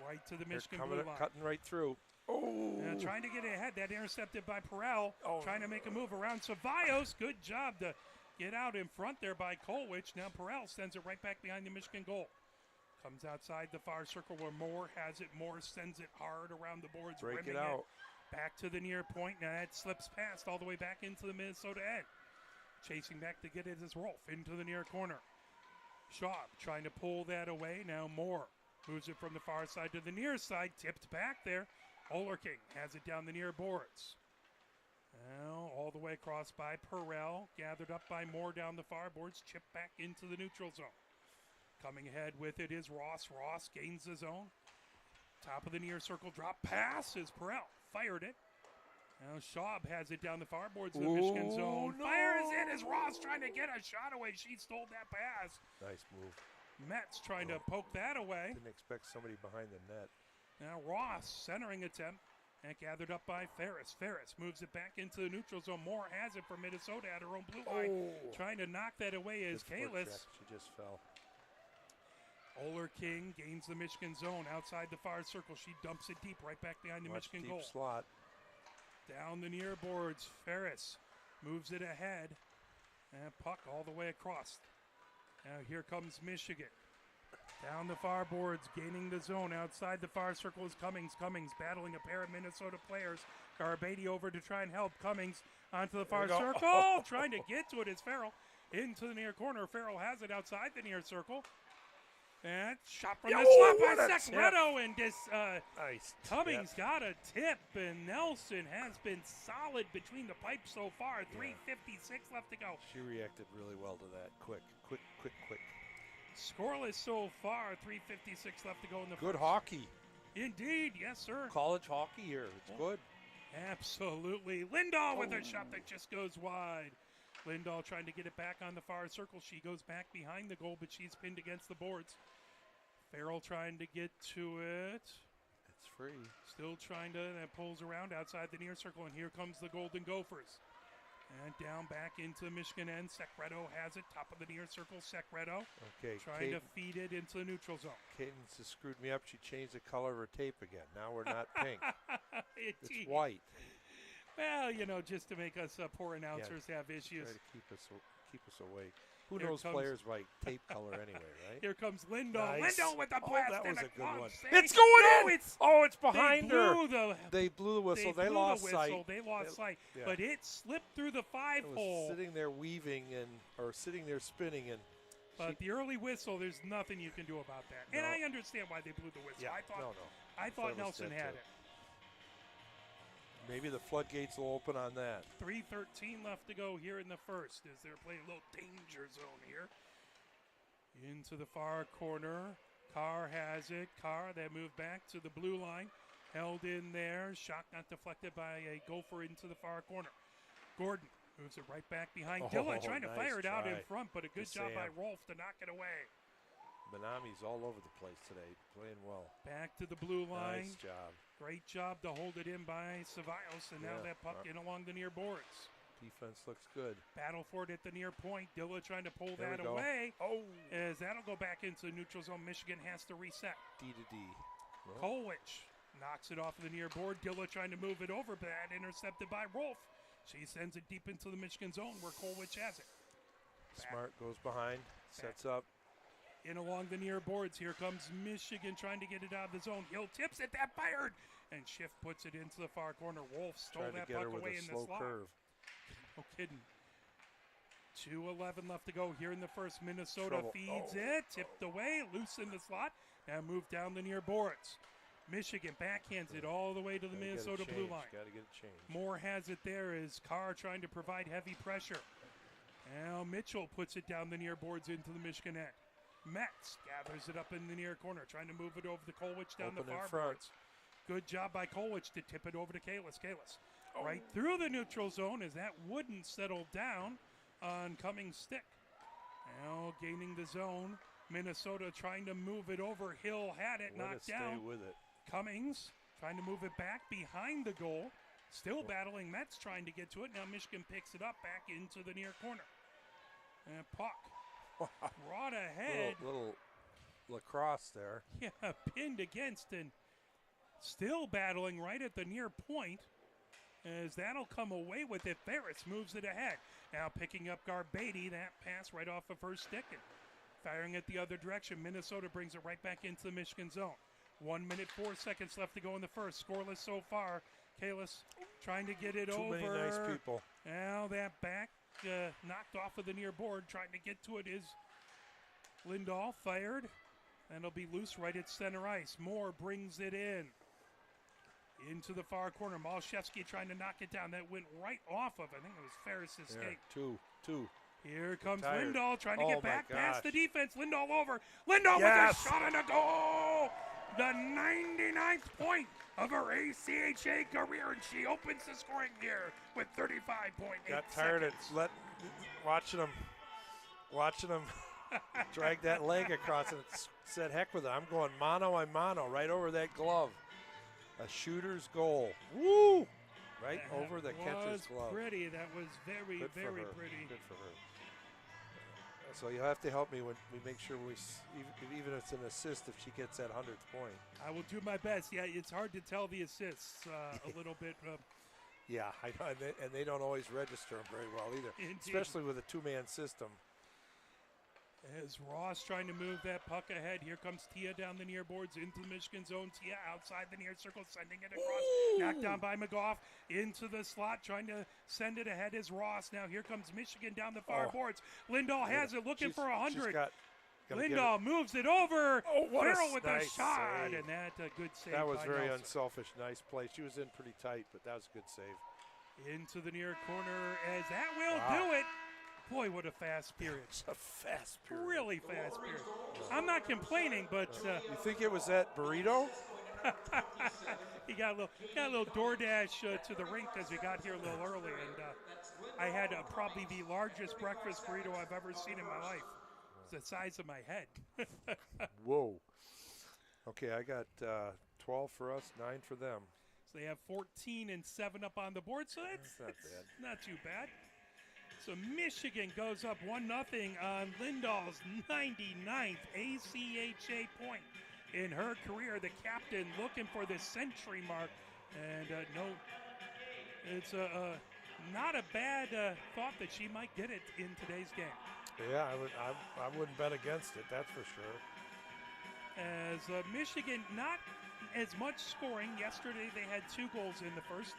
Right to the They're Michigan coming blue up, line. cutting right through. Oh, Trying to get ahead. That intercepted by Perel. Oh. Trying to make a move around Ceballos. Good job to get out in front there by Kolwich. Now Perel sends it right back behind the Michigan goal. Comes outside the far circle where Moore has it. Moore sends it hard around the boards. break rimming it out. Back to the near point. Now that slips past all the way back into the Minnesota end. Chasing back to get it is Rolf into the near corner. Schaub trying to pull that away. Now Moore moves it from the far side to the near side. Tipped back there. Olerking has it down the near boards. Now all the way across by Perel. Gathered up by Moore down the far boards. Chipped back into the neutral zone. Coming ahead with it is Ross. Ross gains the zone. Top of the near circle drop pass is Perel. Fired it. Now Schaub has it down the far boards of the Michigan zone. no. Fires it as Ross trying to get a shot away. She stole that pass. Nice move. Metz trying to poke that away. Didn't expect somebody behind the net. Now Ross, centering attempt, and gathered up by Ferris. Ferris moves it back into the neutral zone. Moore has it for Minnesota at her own blue line. Trying to knock that away is Good foot Kalis. check. She just fell. Oler King gains the Michigan zone outside the far circle. She dumps it deep right back behind the Watch Michigan deep goal. slot. Down the near boards, Ferris moves it ahead. And puck all the way across. Now here comes Michigan. Down the far boards, gaining the zone. Outside the far circle is Cummings. Cummings battling a pair of Minnesota players. Garabady over to try and help Cummings onto the far There you go. circle. Trying to get to it is Farrell. Into the near corner. Farrell has it outside the near circle. And shot from Yo, the slot what by a tip. Secreto. And this Nice. Cummings tip. got a tip, and Nelson has been solid between the pipes so far. 3:56 left to go. She reacted really well to that. Quick. Scoreless so far. 3:56 left to go in the Good first. hockey. Indeed, yes, sir. College hockey here. It's good. Absolutely. Lindahl with a shot that just goes wide. Lindahl trying to get it back on the far circle. She goes back behind the goal, but she's pinned against the boards. Farrell trying to get to it. It's free. Still trying to, that pulls around outside the near circle, and here comes the Golden Gophers. And down back into the Michigan end. Secreto has it, top of the near circle. Secreto Okay. trying to feed it into the neutral zone. Cadence has screwed me up. She changed the color of her tape again. Now we're not pink. It's Indeed. white. Well, you know, just to make us poor announcers have issues. Try to keep us awake. Who Here knows comes- players by tape color anyway, right? Here comes Lindahl. Nice. Lindahl with the Oh, blast that and was a a good glove one. save. It's going No, in! It's It's behind they her. blew the They blew the whistle. They blew lost the whistle. sight. They lost sight. yeah. But it slipped through the It five was hole. sitting there weaving or sitting there spinning and. But the early whistle, there's nothing you can do about that. And No. I understand why they blew the whistle. Yeah, I thought no. I thought That was Nelson dead had too. it. Maybe the floodgates will open on that. 3:13 left to go here in the first as they're playing a little danger zone here. Into the far corner. Carr has it. Carr, they move back to the blue line. Held in there. Shot not deflected by a Gopher into the far corner. Gordon moves it right back behind Dilla, trying to nice fire it out in try. front, but a good To job by Sam. Rolf to knock it away. Benami's all over the place today, playing well. Back to the blue line. Nice job. Great job to hold it in by Ceballos, and now Yeah. that puck in along the near boards. Defense looks good. Battle for it at the near point. Dilla trying to pull There we that go. away. Oh, As that'll go back into the neutral zone. Michigan has to reset. D to D. Well, Kolwich Knocks it off of the near board. Dilla trying to move it over, but that intercepted by Rolf. She sends it deep into the Michigan zone where Kolwich has it. Smart goes behind, sets up. In along the near boards. Here comes Michigan trying to get it out of the zone. Hill tips it, that fired. And Schiff puts it into the far corner. Wolf stole Trying that to get her puck with away a in the slow slot. curve. No kidding. 2:11 left to go here in the first. Minnesota Trouble. feeds Oh. it, tipped away, loose in the slot. Now moved down the near boards. Michigan backhands it all the way to the Gotta get it Minnesota blue changed, line. Got to get it changed. Moore has it there as Carr trying to provide heavy pressure. Now Mitchell puts it down the near boards into the Michigan end. Metz gathers it up in the near corner, trying to move it over to Kolwich down Open the in far front. boards. Good job by Kolwich to tip it over to Kalis. Kalis right through the neutral zone as that wouldn't settle down on Cummings' stick. Now gaining the zone. Minnesota trying to move it over. Hill had it, Let it knocked stay down. with it. Cummings trying to move it back behind the goal. Still battling Metz trying to get to it. Now Michigan picks it up back into the near corner. And puck brought ahead. Little lacrosse there. Yeah, pinned against and still battling right at the near point. As that'll come away with it. Ferris moves it ahead. Now picking up Garbady. That pass right off of her stick and firing it the other direction. Minnesota brings it right back into the Michigan zone. 1 minute, 4 seconds left to go in the first. Scoreless so far. Kalis trying to get it Too over. many nice people. Now that back knocked off of the near board. Trying to get to it is Lindahl. Fired. And it'll be loose right at center ice. Moore brings it in. Into the far corner. Malszewski trying to knock it down. That went right off of, I think it was Ferris' There, skate. two. Here comes Tired. Lindahl trying to Oh get my back past the gosh. defense. Lindahl over. Lindahl Yes! with a shot and a goal. The 99th point of her ACHA career, and she opens the scoring here with 35.8 Got tired of seconds. watching them drag that leg across and it said, heck with it. I'm going mano a mano right over that glove. A shooter's goal. Woo! Right That over the catcher's was glove. pretty. That was very, Good for very her. pretty. Good for her. So you'll have to help me when we make sure even if it's an assist if she gets that 100th point. I will do my best. Yeah, it's hard to tell the assists a little bit. Yeah, I know, and they don't always register them very well either, Indeed. especially with a two-man system. As Ross trying to move that puck ahead. Here comes Tia down the near boards into the Michigan zone. Tia outside the near circle, sending it across. Knocked down by McGough into the slot, trying to send it ahead is Ross. Now here comes Michigan down the far boards. Lindahl has it, looking for 100. Lindahl moves it over. Oh, what Farrell with nice a shot, save. and that a good save. That was by very Nelson. unselfish. Nice play. She was in pretty tight, but that was a good save. Into the near corner as that will Wow. do it. Boy, what a fast period. It's a fast period. Really fast period. I'm not complaining, but You think it was that burrito? he got a little DoorDash to the rink as we got here a little early, and I had probably the largest breakfast burrito I've ever seen in my life. It's the size of my head. Whoa. Okay, I got 12 for us, 9 for them. So they have 14 and 7 up on the board, so that's Not bad. not too bad. So Michigan goes up 1-0 on Lindahl's 99th ACHA point in her career. The captain looking for the century mark, and no, it's not a bad thought that she might get it in today's game. Yeah, I wouldn't bet against it, that's for sure. As Michigan, not as much scoring. Yesterday they had 2 goals in the first.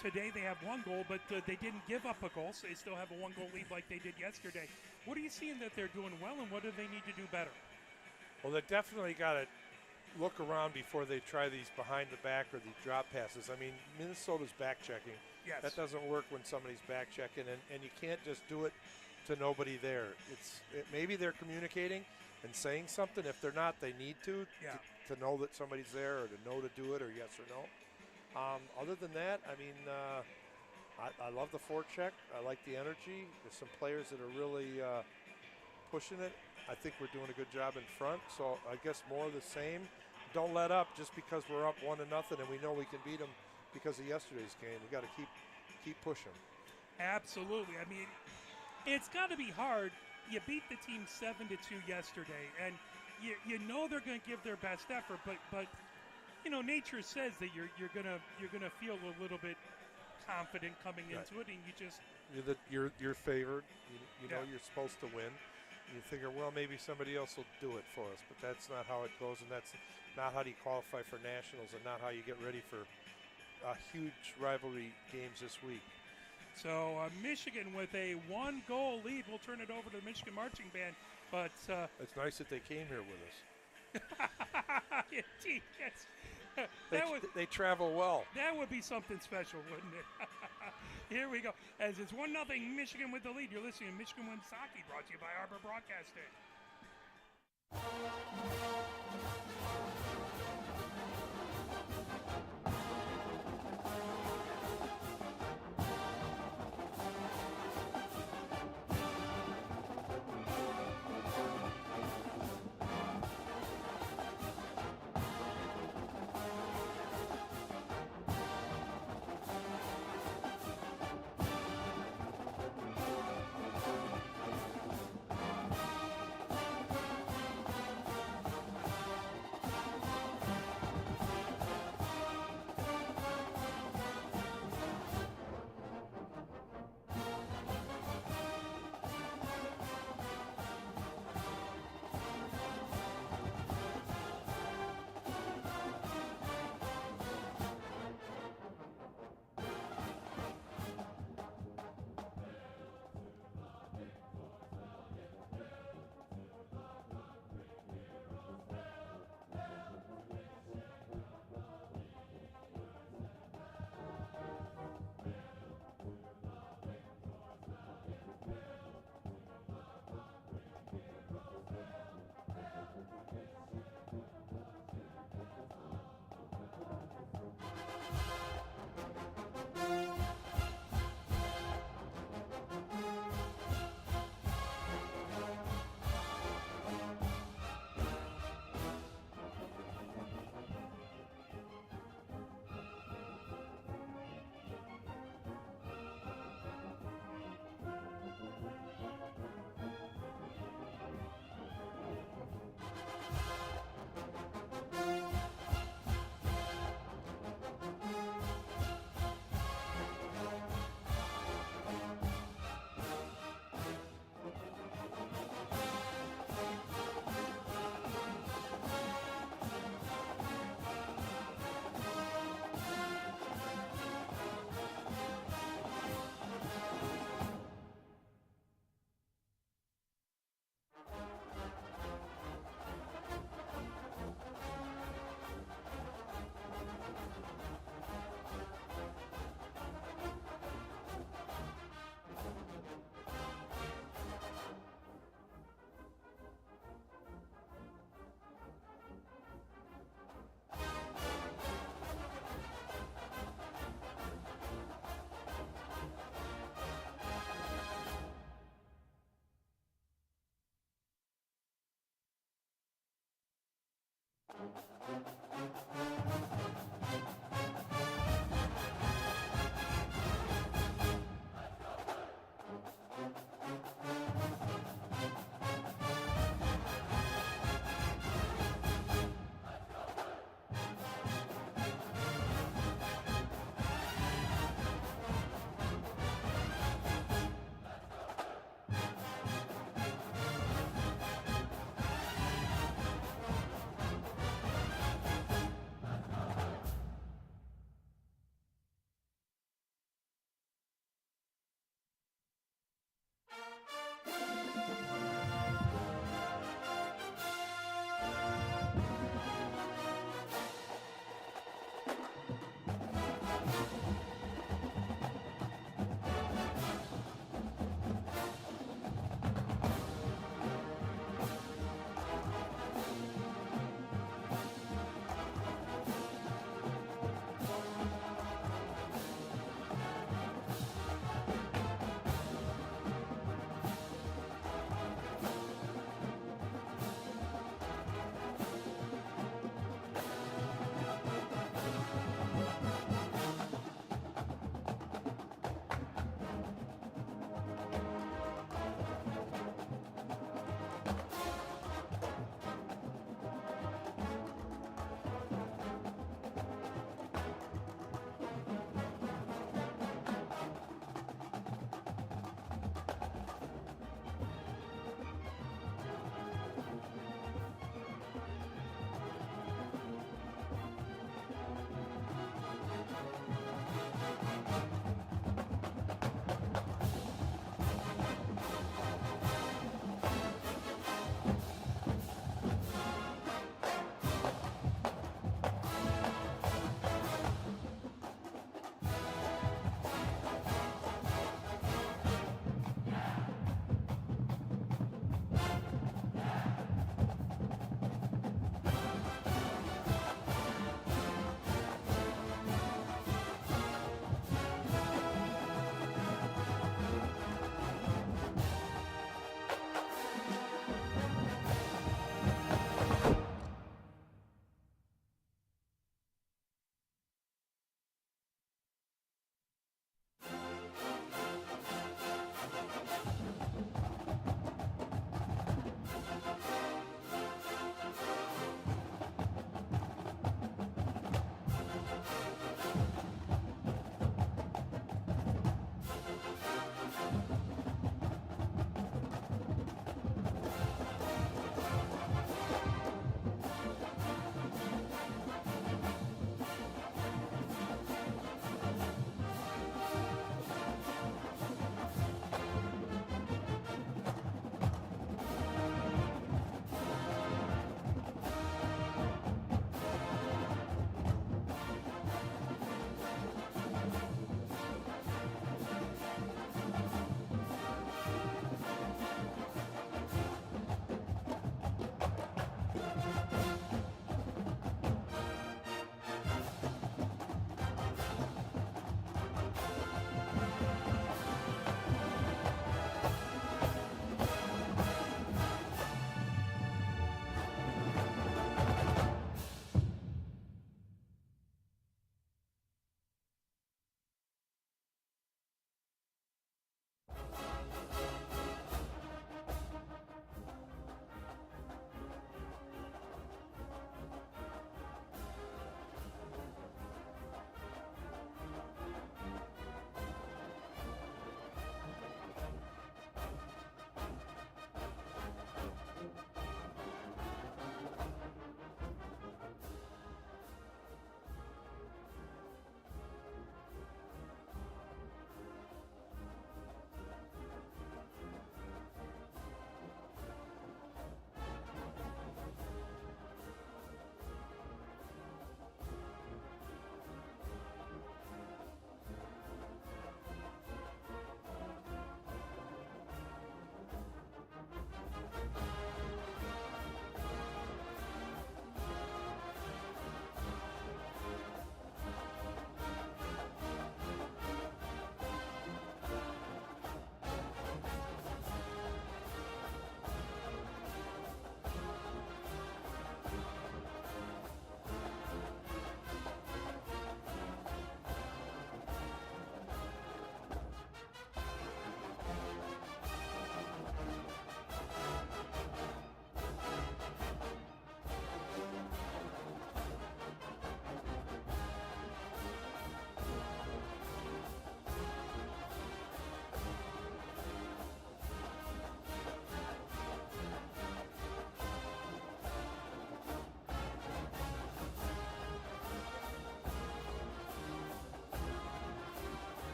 Today they have 1 goal, but they didn't give up a goal, so they still have a 1-goal lead like they did yesterday. What are you seeing that they're doing well, and what do they need to do better? Well, they definitely got to look around before they try these behind the back or these drop passes. I mean, Minnesota's back checking. Yes. That doesn't work when somebody's back checking, and you can't just do it to nobody there. Maybe they're communicating and saying something. If they're not, they need to know that somebody's there or to know to do it or yes or no. Other than that, I mean, I love the forecheck. I like the energy. There's some players that are really pushing it. I think we're doing a good job in front. So I guess more of the same. Don't let up just because we're up 1-0 and we know we can beat them because of yesterday's game. We got to keep pushing. Absolutely. I mean, it's got to be hard. You beat the team 7-2 yesterday, and you know they're going to give their best effort, but nature says that you're gonna feel a little bit confident coming Right. into it, and you just You're favored. You know Yeah. you're supposed to win. You figure, well, maybe somebody else will do it for us, but that's not how it goes, and that's not how you qualify for nationals, and not how you get ready for huge rivalry games this week. so Michigan with a 1-goal lead. We'll turn it over to the Michigan marching band, but It's nice that they came here with us. indeed, yes. They, that would they travel well. that would be something special, wouldn't it? Here we go. As it's 1-0 Michigan with the lead. You're listening to Michigan Wins Hockey, brought to you by Arbor Broadcasting.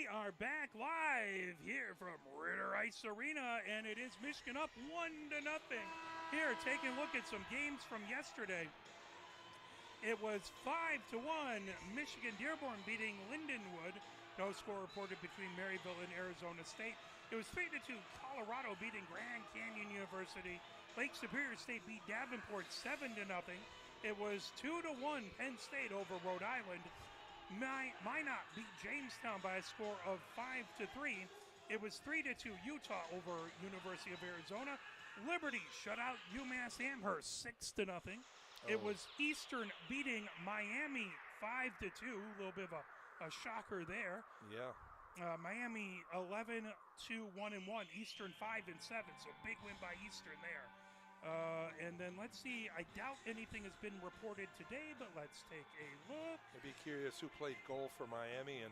are back live here from Ritter Ice Arena, and it is Michigan up 1-0. Here, taking a look at some games from yesterday. It was 5-1, Michigan Dearborn beating Lindenwood. No score reported between Maryville and Arizona State. It was 3-2, Colorado beating Grand Canyon University. Lake Superior State beat Davenport 7-0. It was 2-1, Penn State over Rhode Island. Minot beat Jamestown by a score of 5-3. It was 3-2, Utah over University of Arizona. Liberty shut out UMass Amherst 6-0. It was Eastern beating Miami 5-2. A little bit of a shocker there. Yeah. Miami 11-1-1. Eastern 5-7. So big win by Eastern there. And then let's see. I doubt anything has been reported today, but let's take a look. I'd be curious who played goal for Miami, and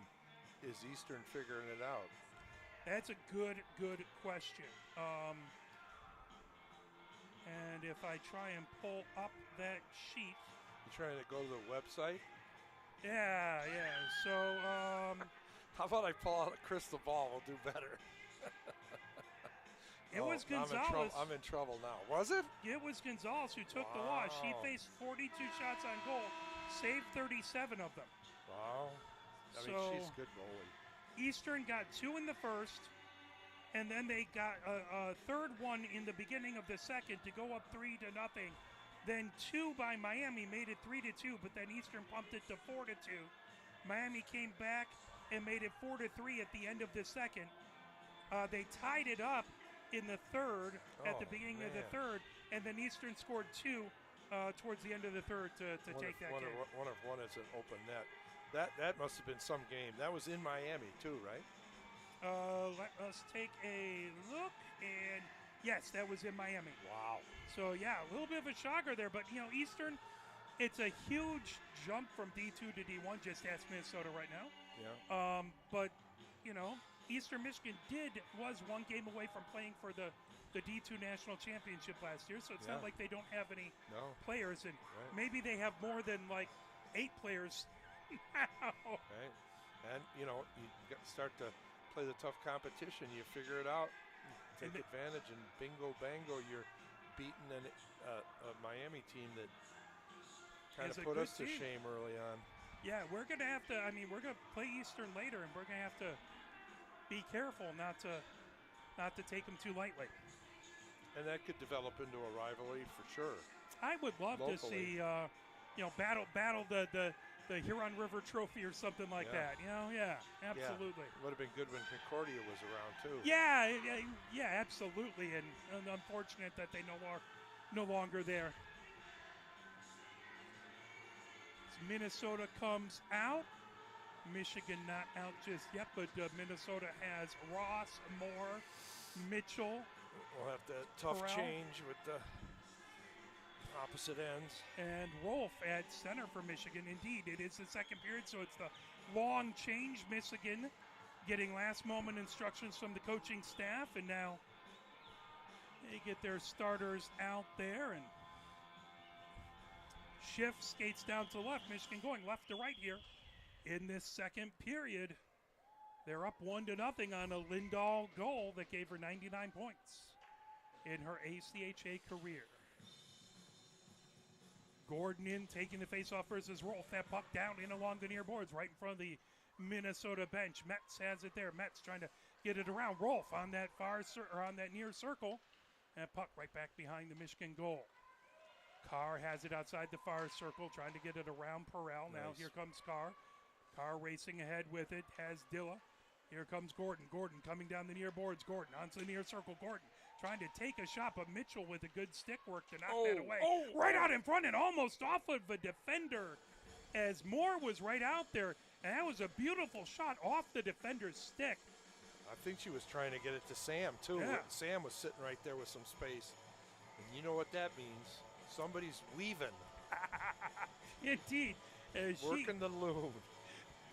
is Eastern figuring it out? That's a good question. And if I try and pull up that sheet. You trying to go to the website? Yeah. So, how about I pull out a crystal ball? We'll do better. It was Gonzalez. I'm in trouble now. Was it? It was Gonzalez who took the loss. He faced 42 shots on goal, saved 37 of them. Wow. I mean, she's a good goalie. Eastern got 2 in the first, and then they got a third one in the beginning of the second to go up 3-0. Then 2 by Miami made it 3-2, but then Eastern pumped it to 4-2. Miami came back and made it 4-3 at the end of the second. They tied it up in the third, at the beginning of the third, and then Eastern scored 2 towards the end of the third to take that game. One is an open net. That must have been some game. That was in Miami too, right? Let us take a look, and yes, that was in Miami. Wow. So yeah, a little bit of a shocker there, but Eastern, it's a huge jump from D2 to D1. Just ask Minnesota right now. Yeah. But Eastern Michigan was 1 game away from playing for the D2 National Championship last year, so it's not like they don't have any players, and maybe they have more than like 8 players now. Right. And, you start to play the tough competition. You figure it out, take advantage, and bingo, bango, you're beating a Miami team that kind of put us to shame early on. Yeah, we're going to have to, we're going to play Eastern later, and we're going to have to be careful not to take them too lightly. And that could develop into a rivalry for sure. I would love to see, battle the Huron River Trophy or something like that. Yeah, absolutely. Yeah. Would have been good when Concordia was around too. Yeah, absolutely. And unfortunate that they no longer there. As Minnesota comes out. Michigan not out just yet, but Minnesota has Ross, Moore, Mitchell. We'll have the tough Corral, change with the opposite ends. And Rolf at center for Michigan. Indeed, it is the second period, so it's the long change. Michigan getting last moment instructions from the coaching staff, and now they get their starters out there, and Schiff skates down to left. Michigan going left to right here. In this second period, they're up 1-0 on a Lindahl goal that gave her 99 points in her ACHA career. Gordon in, taking the face-off versus Rolf. That puck down in along the near boards, right in front of the Minnesota bench. Metz has it there. Metz trying to get it around. Rolf on that on that near circle. And puck right back behind the Michigan goal. Carr has it outside the far circle, trying to get it around Perel. Now here comes Carr. Carr racing ahead with it, has Dilla. Here comes Gordon. Gordon coming down the near boards. Gordon onto the near circle. Gordon trying to take a shot, but Mitchell with a good stick work to knock that away. Right out in front and almost off of the defender as Moore was right out there. And that was a beautiful shot off the defender's stick. I think she was trying to get it to Sam, too. Yeah. Sam was sitting right there with some space. And you know what that means. Somebody's weaving. Indeed. Working the loom.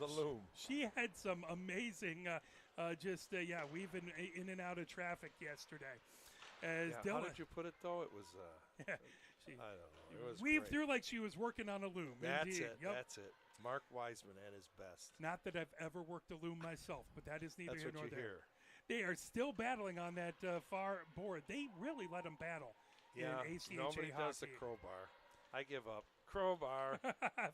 The loom. She had some amazing, weaving in and out of traffic yesterday. How did you put it, though? It was, I don't know. It was weaved great. through like she was working on a loom. That's Indeed. it. Yep. That's it. Mark Wiseman at his best. Not that I've ever worked a loom myself, but that is neither That's here what nor you there. hear. They are still battling on that far board. They really let them battle Yeah, in ACHA nobody hockey. does the crowbar. I give up. Crowbar.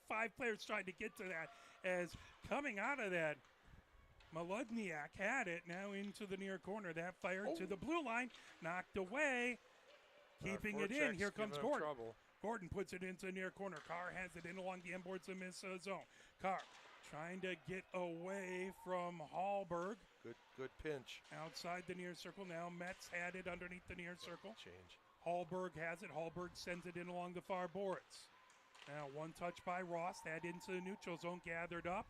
5 players trying to get to that as coming out of that, Molodniak had it now into the near corner. That fired to the blue line, knocked away, keeping it in. Here comes Gordon. Trouble. Gordon puts it into near corner. Carr has it in along the end boards of his zone. Carr trying to get away from Hallberg. Good pinch. Outside the near circle now. Metz had it underneath the near circle. Change. Hallberg has it. Hallberg sends it in along the far boards. Now one touch by Ross. That into the neutral zone, gathered up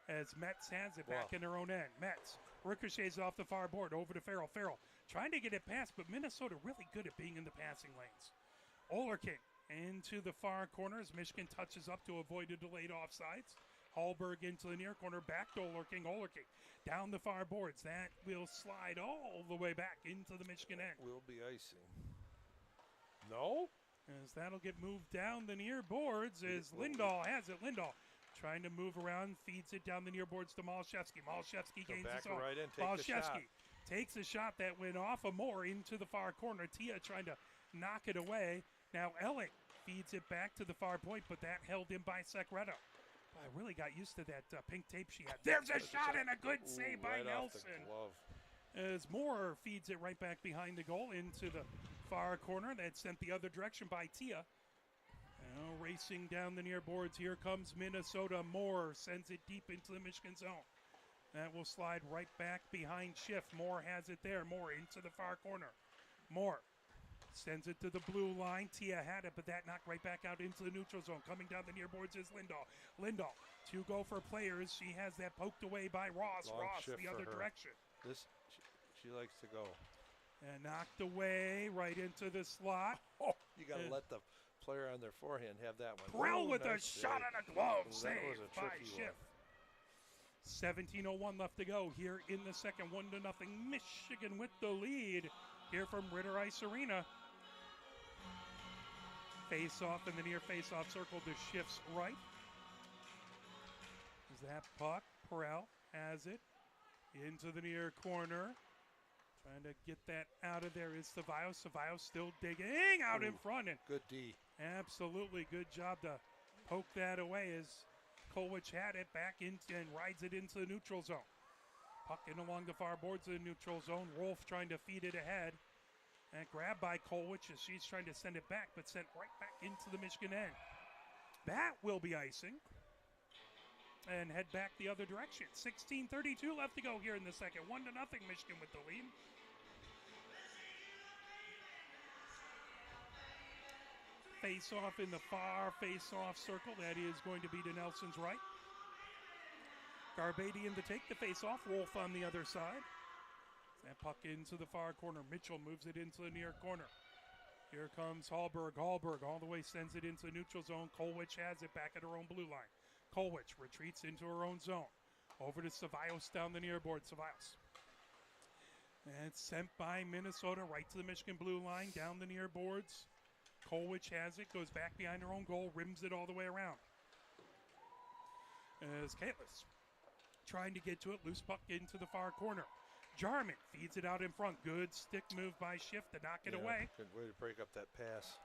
as Metz has it back in their own end. Metz ricochets off the far board over to Farrell. Farrell trying to get it past, but Minnesota really good at being in the passing lanes. Olerking into the far corner as Michigan touches up to avoid a delayed offsides. Hallberg into the near corner, back to Olerking. Olerking down the far boards. That will slide all the way back into the Michigan end. Will be icing. No? As that'll get moved down the near boards as Lindahl has it. Lindahl trying to move around, feeds it down the near boards to Malashevsky. Malashevsky gains his own. Right in, take the shot. Malashevsky takes a shot that went off of Moore into the far corner. Tia trying to knock it away. Now Ellick feeds it back to the far point, but that held in by Secreto. I really got used to that pink tape she had. There's a shot and a good save by right Nelson. Off the glove. As Moore feeds it right back behind the goal into the far corner. That sent the other direction by Tia. Now racing down the near boards. Here comes Minnesota. Moore sends it deep into the Michigan zone. That will slide right back behind Schiff. Moore has it there. Moore into the far corner. Moore sends it to the blue line. Tia had it, but that knocked right back out into the neutral zone. Coming down the near boards is Lindahl. Lindahl, 2 go for players. She has that poked away by Ross. Long Ross shift the for other her. direction. She likes to go. And knocked away right into the slot. Oh, you got to let the player on their forehand have that one. Prell with nice a shot save. and a glove That save was a by tricky Schiff. 17:01 left to go here in the second. 1-0 Michigan with the lead here from Ritter Ice Arena. Face off in the near face off circle to Schiff's right. Is that puck? Prell has it into the near corner. Trying to get that out of there is Cevallos. Cevallos still digging out in front. And Good D. absolutely good job to poke that away as Kolwich had it back in and rides it into the neutral zone. Puck in along the far boards of the neutral zone. Wolf trying to feed it ahead. And grabbed by Kolwich as she's trying to send it back, but sent right back into the Michigan end. That will be icing. And head back the other direction. 16:32 left to go here in the second. 1-0 Michigan with the lead. Face off in the far face off circle. That is going to be to Nelson's right. Garbadian to take the face off. Wolf on the other side. That puck into the far corner. Mitchell moves it into the near corner. Here comes Hallberg. Hallberg all the way sends it into the neutral zone. Kolwich has it back at her own blue line. Kolwich retreats into her own zone. Over to Cevallos down the near board. Cevallos. And it's sent by Minnesota right to the Michigan blue line, down the near boards. Kolwich has it, goes back behind her own goal, rims it all the way around. As Kaitless trying to get to it, loose puck into the far corner. Jarman feeds it out in front. Good stick move by Schiff to knock it away. Good way to break up that pass.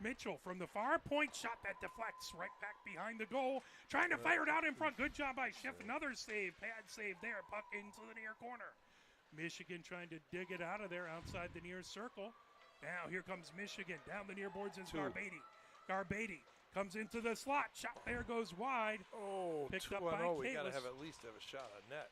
Mitchell from the far point, shot that deflects right back behind the goal. Trying to fire it out in front. Good job by Schiff. Another save, pad save there. Puck into the near corner. Michigan trying to dig it out of there outside the near circle. Now here comes Michigan. Down the near boards is Garbady. Garbady comes into the slot. Shot there goes wide. Oh, Picked 2-0. up by We got to Kalis. have at least have a shot on net.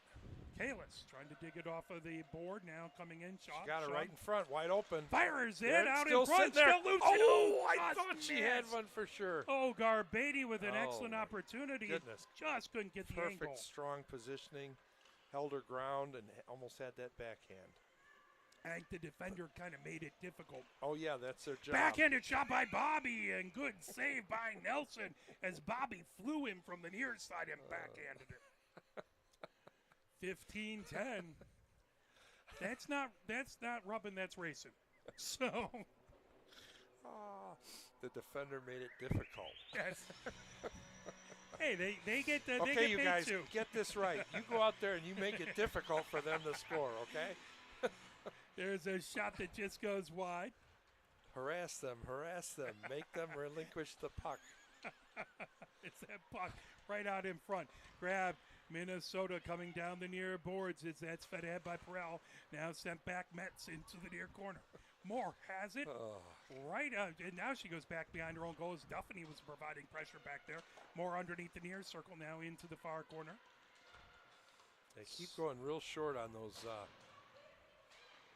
Kalis trying to dig it off of the board. Now coming in. Shot. Got it shot. right in front, wide open. Fires it There, out still in front. sitting there. Still loose. Oh, I just thought she had missed. one for sure. Oh, Garbady with an Oh, excellent my opportunity. goodness. Just couldn't get the Perfect, angle. strong positioning. Held her ground and almost had that backhand. I think the defender kind of made it difficult. Oh, yeah, that's their job. Backhanded shot by Bobby and good save by Nelson as Bobby flew him from the near side and backhanded it. 15-10. That's not rubbing, that's racing. So The defender made it difficult. that's Hey, they get they Okay, get you paid guys, too. get this right. You go out there and you make it difficult for them to score, okay? There's a shot that just goes wide. Harass them, make them relinquish the puck. It's that puck right out in front. Grab Minnesota coming down the near boards. That's fed ahead by Perel. Now sent back Metz into the near corner. Moore has it. Right and now she goes back behind her own goal as Duffany was providing pressure back there. Moore underneath the near circle now into the far corner. They keep going real short on those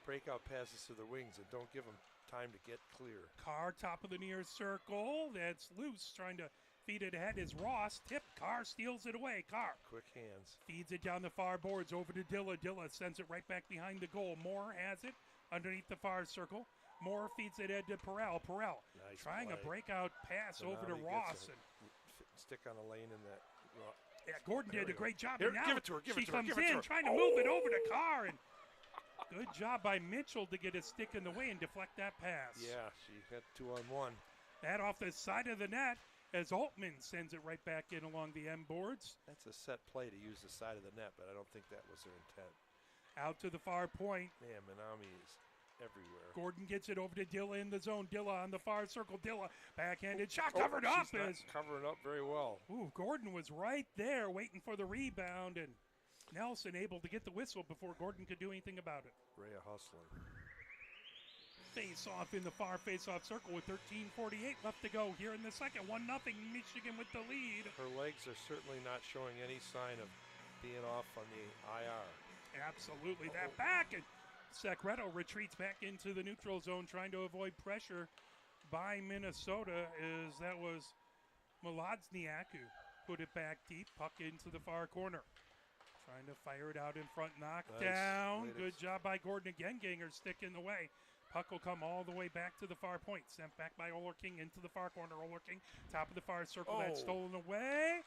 breakout passes to the wings and don't give them time to get clear. Carr top of the near circle. That's loose. Trying to feed it ahead is Ross. Tip. Carr steals it away. Carr Quick hands. feeds it down the far boards over to Dilla. Dilla sends it right back behind the goal. Moore has it underneath the far circle. Moore feeds it ahead to Perel. Perel Nice trying play. a breakout pass So over now to he Ross. gets a stick on a lane in that. Yeah, Gordon There did we a go. great job. Here, and now give it to her, give it she to her, comes give it to in her. trying to move it over to Carr. And good job by Mitchell to get a stick in the way and deflect that pass. Yeah, she had 2-on-1. That off the side of the net as Altman sends it right back in along the end boards. That's a set play to use the side of the net, but I don't think that was their intent. Out to the far point. Man, Minami is everywhere. Gordon gets it over to Dilla in the zone. Dilla on the far circle. Dilla backhanded shot covered up. She's not As covering up very well. Gordon was right there waiting for the rebound, and Nelson able to get the whistle before Gordon could do anything about it. Rhea hustling. Face off in the far face off circle with 13:48 left to go here in the second. 1-0 Michigan with the lead. Her legs are certainly not showing any sign of being off on the IR. Absolutely. That back, and Secreto retreats back into the neutral zone trying to avoid pressure by Minnesota as that was Molodniak who put it back deep. Puck into the far corner. Trying to fire it out in front. Knocked Nice. down. Way to- Good job by Gordon again, getting her stick in the way. Puck will come all the way back to the far point. Sent back by Oler King into the far corner. Oler King, top of the far circle. That's Oh. stolen away.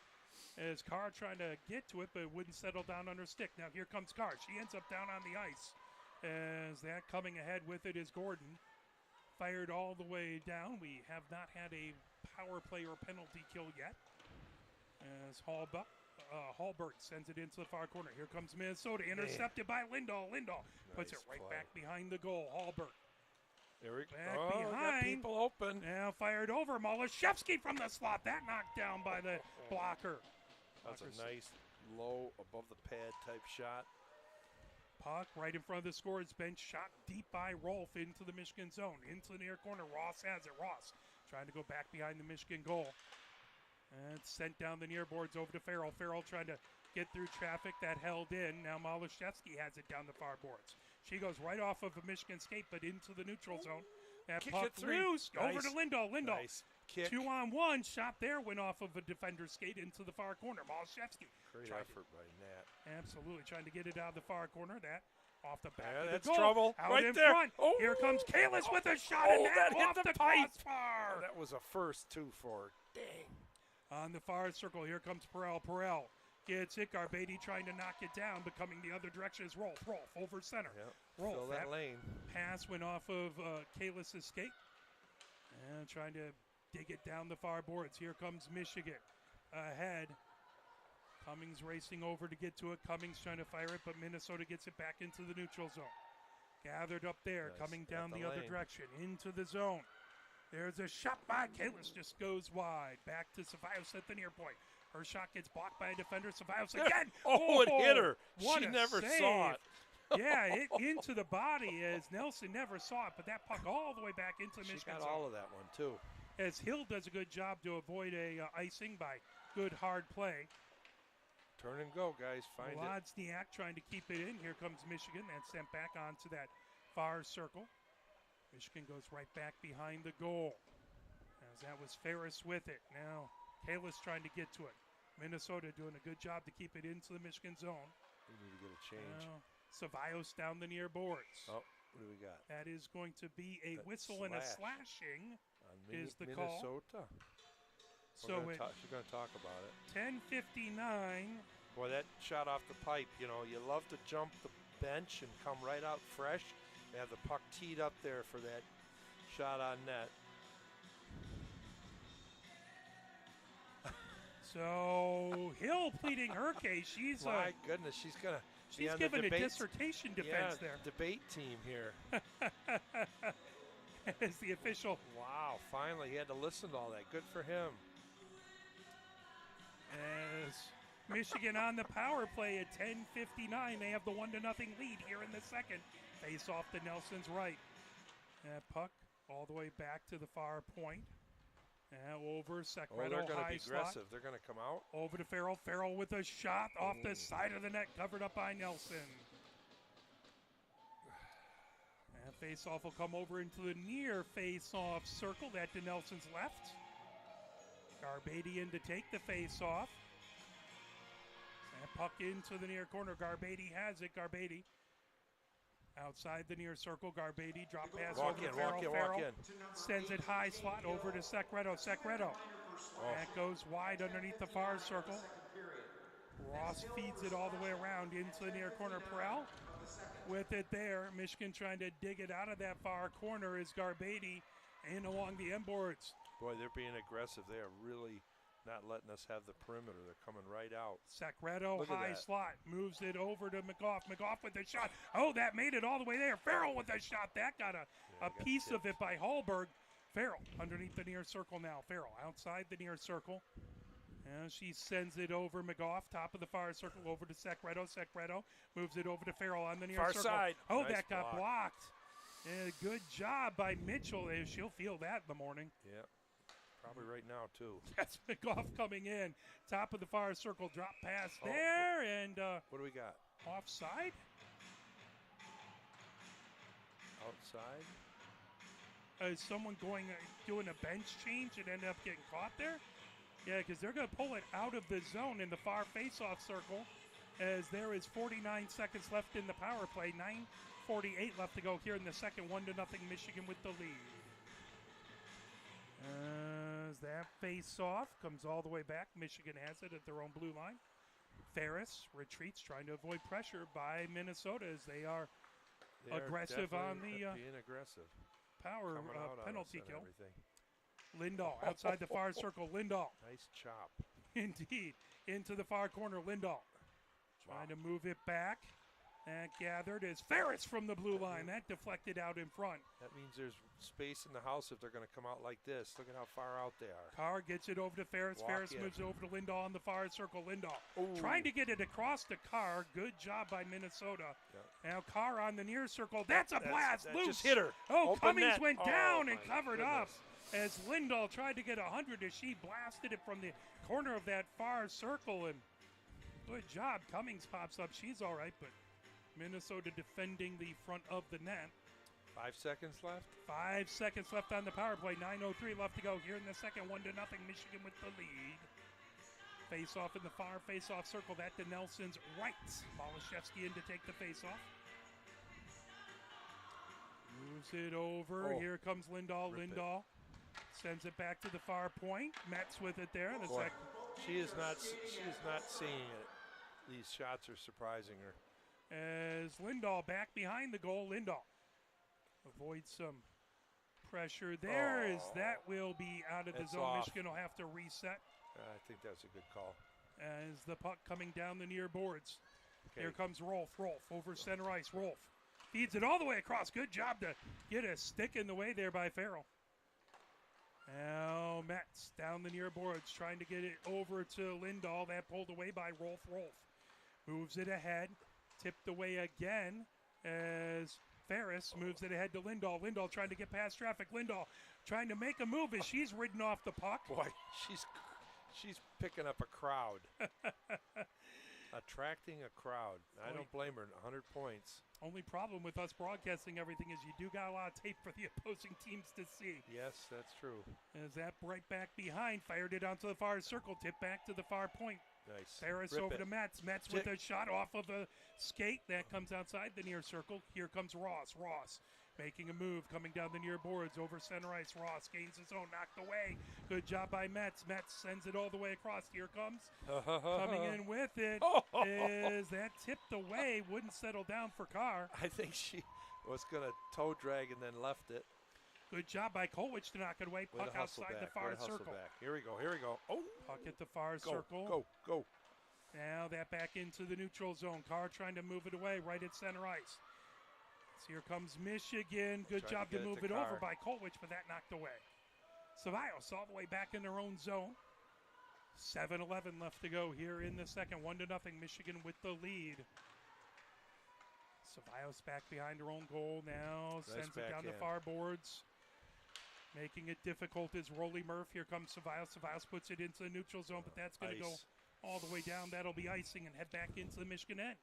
As Carr trying to get to it, but it wouldn't settle down on her stick. Now here comes Carr. She ends up down on the ice. As that coming ahead with it is Gordon. Fired all the way down. We have not had a power play or penalty kill yet. As Hallberg sends it into the far corner. Here comes Minnesota. Intercepted by Lindahl. Lindahl puts it Nice right play. back behind the goal. Hallberg There we go. Back Oh, we got behind. people open. now fired over. Malashevsky from the slot. That knocked down by the blocker. That's a Blockers. nice low above the pad type shot. Puck right in front of the scorer's bench. Shot deep by Rolf into the Michigan zone. Into the near corner. Ross has it. Ross trying to go back behind the Michigan goal. And sent down the near boards over to Farrell. Farrell trying to get through traffic that held in. Now Malashevsky has it down the far boards. She goes right off of a Michigan skate, but into the neutral zone. That Kick puck it three. loose. Over Nice. to Lindahl. Lindahl. Nice kick. 2-on-1 shot there, went off of a defender's skate into the far corner. Malashevsky Great tried effort by Nat. absolutely trying to get it out of the far corner. That off the back Yeah, of the that's goal. trouble. Out Right in there. front. Oh. Here comes Kalis with a shot, Oh, and that that hit off the the pipe. crossbar. That was a first two for her. Dang. On the far circle, here comes Perel. Perel gets it. Garbetti trying to knock it down, but coming the other direction is Rolf. Rolf over center. Yep. Rolf, Fill that lane. pass went off of Kalis' skate. And trying to dig it down the far boards. Here comes Michigan. Ahead. Cummings racing over to get to it. Cummings trying to fire it, but Minnesota gets it back into the neutral zone. Gathered up there, Nice. coming At down the the other lane. direction, into the zone. There's a shot by Kalis, just goes wide. Back to Ceballos at the near point. Her shot gets blocked by a defender. Ceballos again. Oh, it hit her. What She a never save. saw it. Yeah, it into the body as Nelson never saw it, but that puck all the way back into the She Michigan got zone. all of that one, too. As Hill does a good job to avoid a icing by good hard play. Turn and go, guys. Find it. Molodniak trying to keep it in. Here comes Michigan. That's sent back onto that far circle. Michigan goes right back behind the goal. As that was Ferris with it. Now Kalis trying to get to it. Minnesota doing a good job to keep it into the Michigan zone. We need to get a change. Now Ceballos down the near boards. Oh, what do we got? That is going to be a That whistle and a slash. slashing. On is the call. Minnesota. So She's going to talk about it. 10:59. Boy, that shot off the pipe, you know, you love to jump the bench and come right out fresh. They have the puck teed up there for that shot on net. So Hill pleading her case. She's My goodness, she's gonna. be on the given a debate- dissertation defense yeah, there debate team here. as the official. Wow, finally he had to listen to all that. Good for him. As Michigan on the power play at 10:59, they have the 1-0 lead here in the second. Face off to Nelson's right. Puck all the way back to the far point. Over Oh, Secreto, they're going to high be slot. aggressive. They're going to come out. Over to Farrell. Farrell with a shot off the side of the net, covered up by Nelson. And face-off will come over into the near face-off circle. That to Nelson's left. Garbady in to take the face-off. And puck into the near corner. Garbady has it. Garbady outside the near circle. Garbady drop pass Walk over to in, Farrell. walk in, Farrell walk in. sends it high slot over to Secreto. Secreto. That goes wide underneath the far circle. Ross feeds it all the way around into the near corner. Perel with it there. Michigan trying to dig it out of that far corner is Garbady in along the end boards. Boy, they're being aggressive. They are really not letting us have the perimeter. They're coming right out. Secreto Look at high that. slot moves it over to McGough. McGough with the shot. Oh, that made it all the way there. Farrell with a shot. That got a got piece of tipped. it by Hallberg. Farrell underneath the near circle now. Farrell outside the near circle. And she sends it over McGough, top of the far circle, over to Secreto. Secreto moves it over to Farrell on the near Far circle. side. Oh, Nice that got block. blocked. Good job by Mitchell. She'll feel that in the morning. Yeah, probably right now too. That's McGough coming in. Top of the far circle, drop pass Oh. there, and What do we got? offside. Outside? Is someone doing a bench change and ended up getting caught there? Yeah, because they're going to pull it out of the zone in the far face-off circle, as there is 49 seconds left in the power play. 9:48 left to go here in the second. 1-0 Michigan with the lead. As that face-off comes all the way back, Michigan has it at their own blue line. Ferris retreats, trying to avoid pressure by Minnesota as they are They're aggressive on definitely the being aggressive. power Coming out on us penalty and kill. everything. Lindahl outside the far circle. Lindahl, Nice chop. indeed, into the far corner. Lindahl trying to move it back. That gathered is Ferris from the blue line. That deflected out in front. That means there's space in the house if they're going to come out like this. Look at how far out they are. Carr gets it over to Ferris. Walk Ferris in. moves over to Lindahl on the far circle. Lindahl Ooh. trying to get it across to Carr. Good job by Minnesota. Yeah. Now Carr on the near circle. That's a blast. That Loose. just hit her. Oh, Open Cummings net. went Oh, down and my covered up goodness. as Lindahl tried to get 100 as she blasted it from the corner of that far circle. And good job. Cummings pops up. She's all right, but Minnesota defending the front of the net. 5 seconds left. 5 seconds left on the power play. 9:03 left to go here in the second. 1-0 Michigan with the lead. Face off in the far face off circle. That to Nelson's right. Malashevsky in to take the face off. Moves it over. Oh. Here comes Lindahl. Rip it. Lindahl sends it back to the far point. Metz with it there. The Boy, sec- she is not seeing it. These shots are surprising her. as Lindahl back behind the goal. Lindahl avoids some pressure there as Oh. that will be out of the It's zone. off. Michigan will have to reset I think that's a good call. as the puck coming down the near boards. Okay. Here comes Rolf. Rolf over center ice. Rolf feeds it all the way across. Good job to get a stick in the way there by Farrell. Now Metz down the near boards trying to get it over to Lindahl. That pulled away by Rolf. Rolf moves it ahead. Tipped away again as Ferris moves it ahead to Lindahl. Lindahl trying to get past traffic. Lindahl trying to make a move as she's ridden off the puck. Boy, she's picking up a crowd. Attracting a crowd. I don't blame her. 100 points. Only problem with us broadcasting everything is you do got a lot of tape for the opposing teams to see. Yes, that's true. As that right back behind, fired it onto the far circle, tipped back to the far point. Nice. Ferris Rip over it. to Metz. Metz with a shot off of a skate. That comes outside the near circle. Here comes Ross. Ross making a move, coming down the near boards over center ice. Ross gains his own, knocked away. Good job by Metz. Metz sends it all the way across. Here comes coming in with it is that tipped away, wouldn't settle down for Carr. I think she was going to toe drag and then left it. Good job by Kolwich to knock it away. Way to Puck hustle outside back. the Way far to hustle circle. back. Here we go. Here we go. Oh, Puck at the far go, circle. go, go. Now that back into the neutral zone. Carr trying to move it away right at center ice. So here comes Michigan. Good Tried job to to get it move to it over Carr. by Kolwich, but that knocked away. Ceballos all the way back in their own zone. 7:11 left to go here in the second. 1-0. Michigan with the lead. Ceballos back behind her own goal now. Nice Sends it down the backhand. far boards. Making it difficult is Rolly Murph. Here comes Ceballos. Ceballos puts it into the neutral zone, but that's going to go Ice. all the way down. That'll be icing and head back into the Michigan end.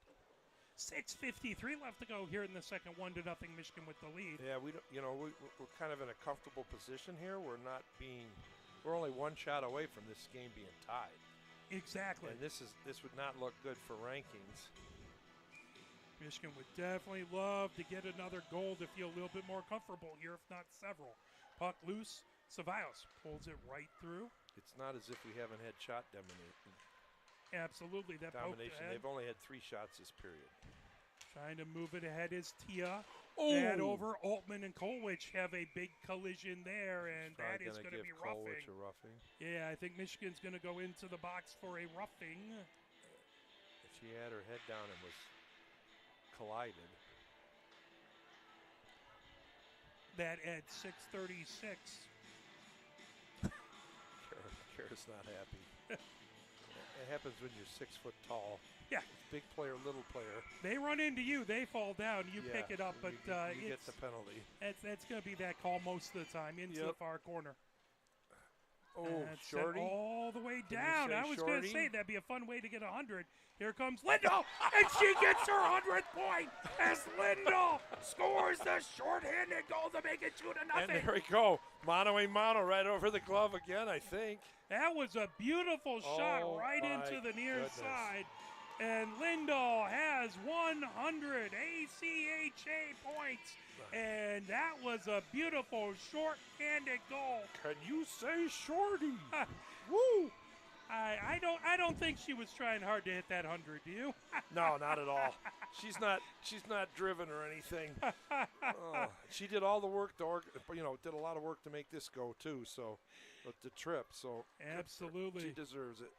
6:53 left to go here in the second. 1-0 Michigan with the lead. Yeah, we don't, we're kind of in a comfortable position here. We're only one shot away from this game being tied. Exactly. And this would not look good for rankings. Michigan would definitely love to get another goal to feel a little bit more comfortable here, if not several. Puck loose. Ceballos pulls it right through. It's not as if we haven't had shot domination. Absolutely. That poked Domination. ahead. They've only had 3 shots this period. Trying to move it ahead is Tia. Oh! And over Altman and Kolwich have a big collision there, and that Probably is gonna going to give be Kolwich roughing. a roughing. Yeah, I think Michigan's going to go into the box for a roughing. She had her head down and was collided. That at 6:36. Kara's not happy. It happens when you're 6 foot tall. Yeah. Big player, little player. They run into you, they fall down, you pick it up, but you get it's the penalty. that's going to be that call most of the time into the Yep. far corner. Oh, That's sent Shorty. all the way Can you down. say I was going to Shorty? say that'd be a fun way to get 100. Here comes Lindahl, and she gets her 100th point as Lindahl scores the shorthanded goal to make it 2-0. And there we go. Mano a mano right over the glove again, I think. That was a beautiful shot Oh, right my into the near goodness. side. And Lindahl has 100 ACHA points. And that was a beautiful short-handed goal. Can you say Shorty? Woo! I don't think she was trying hard to hit that 100, do you? No, not at all. She's not driven or anything. She did all the work did a lot of work to make this go too. So, the trip. So Absolutely. she deserves it.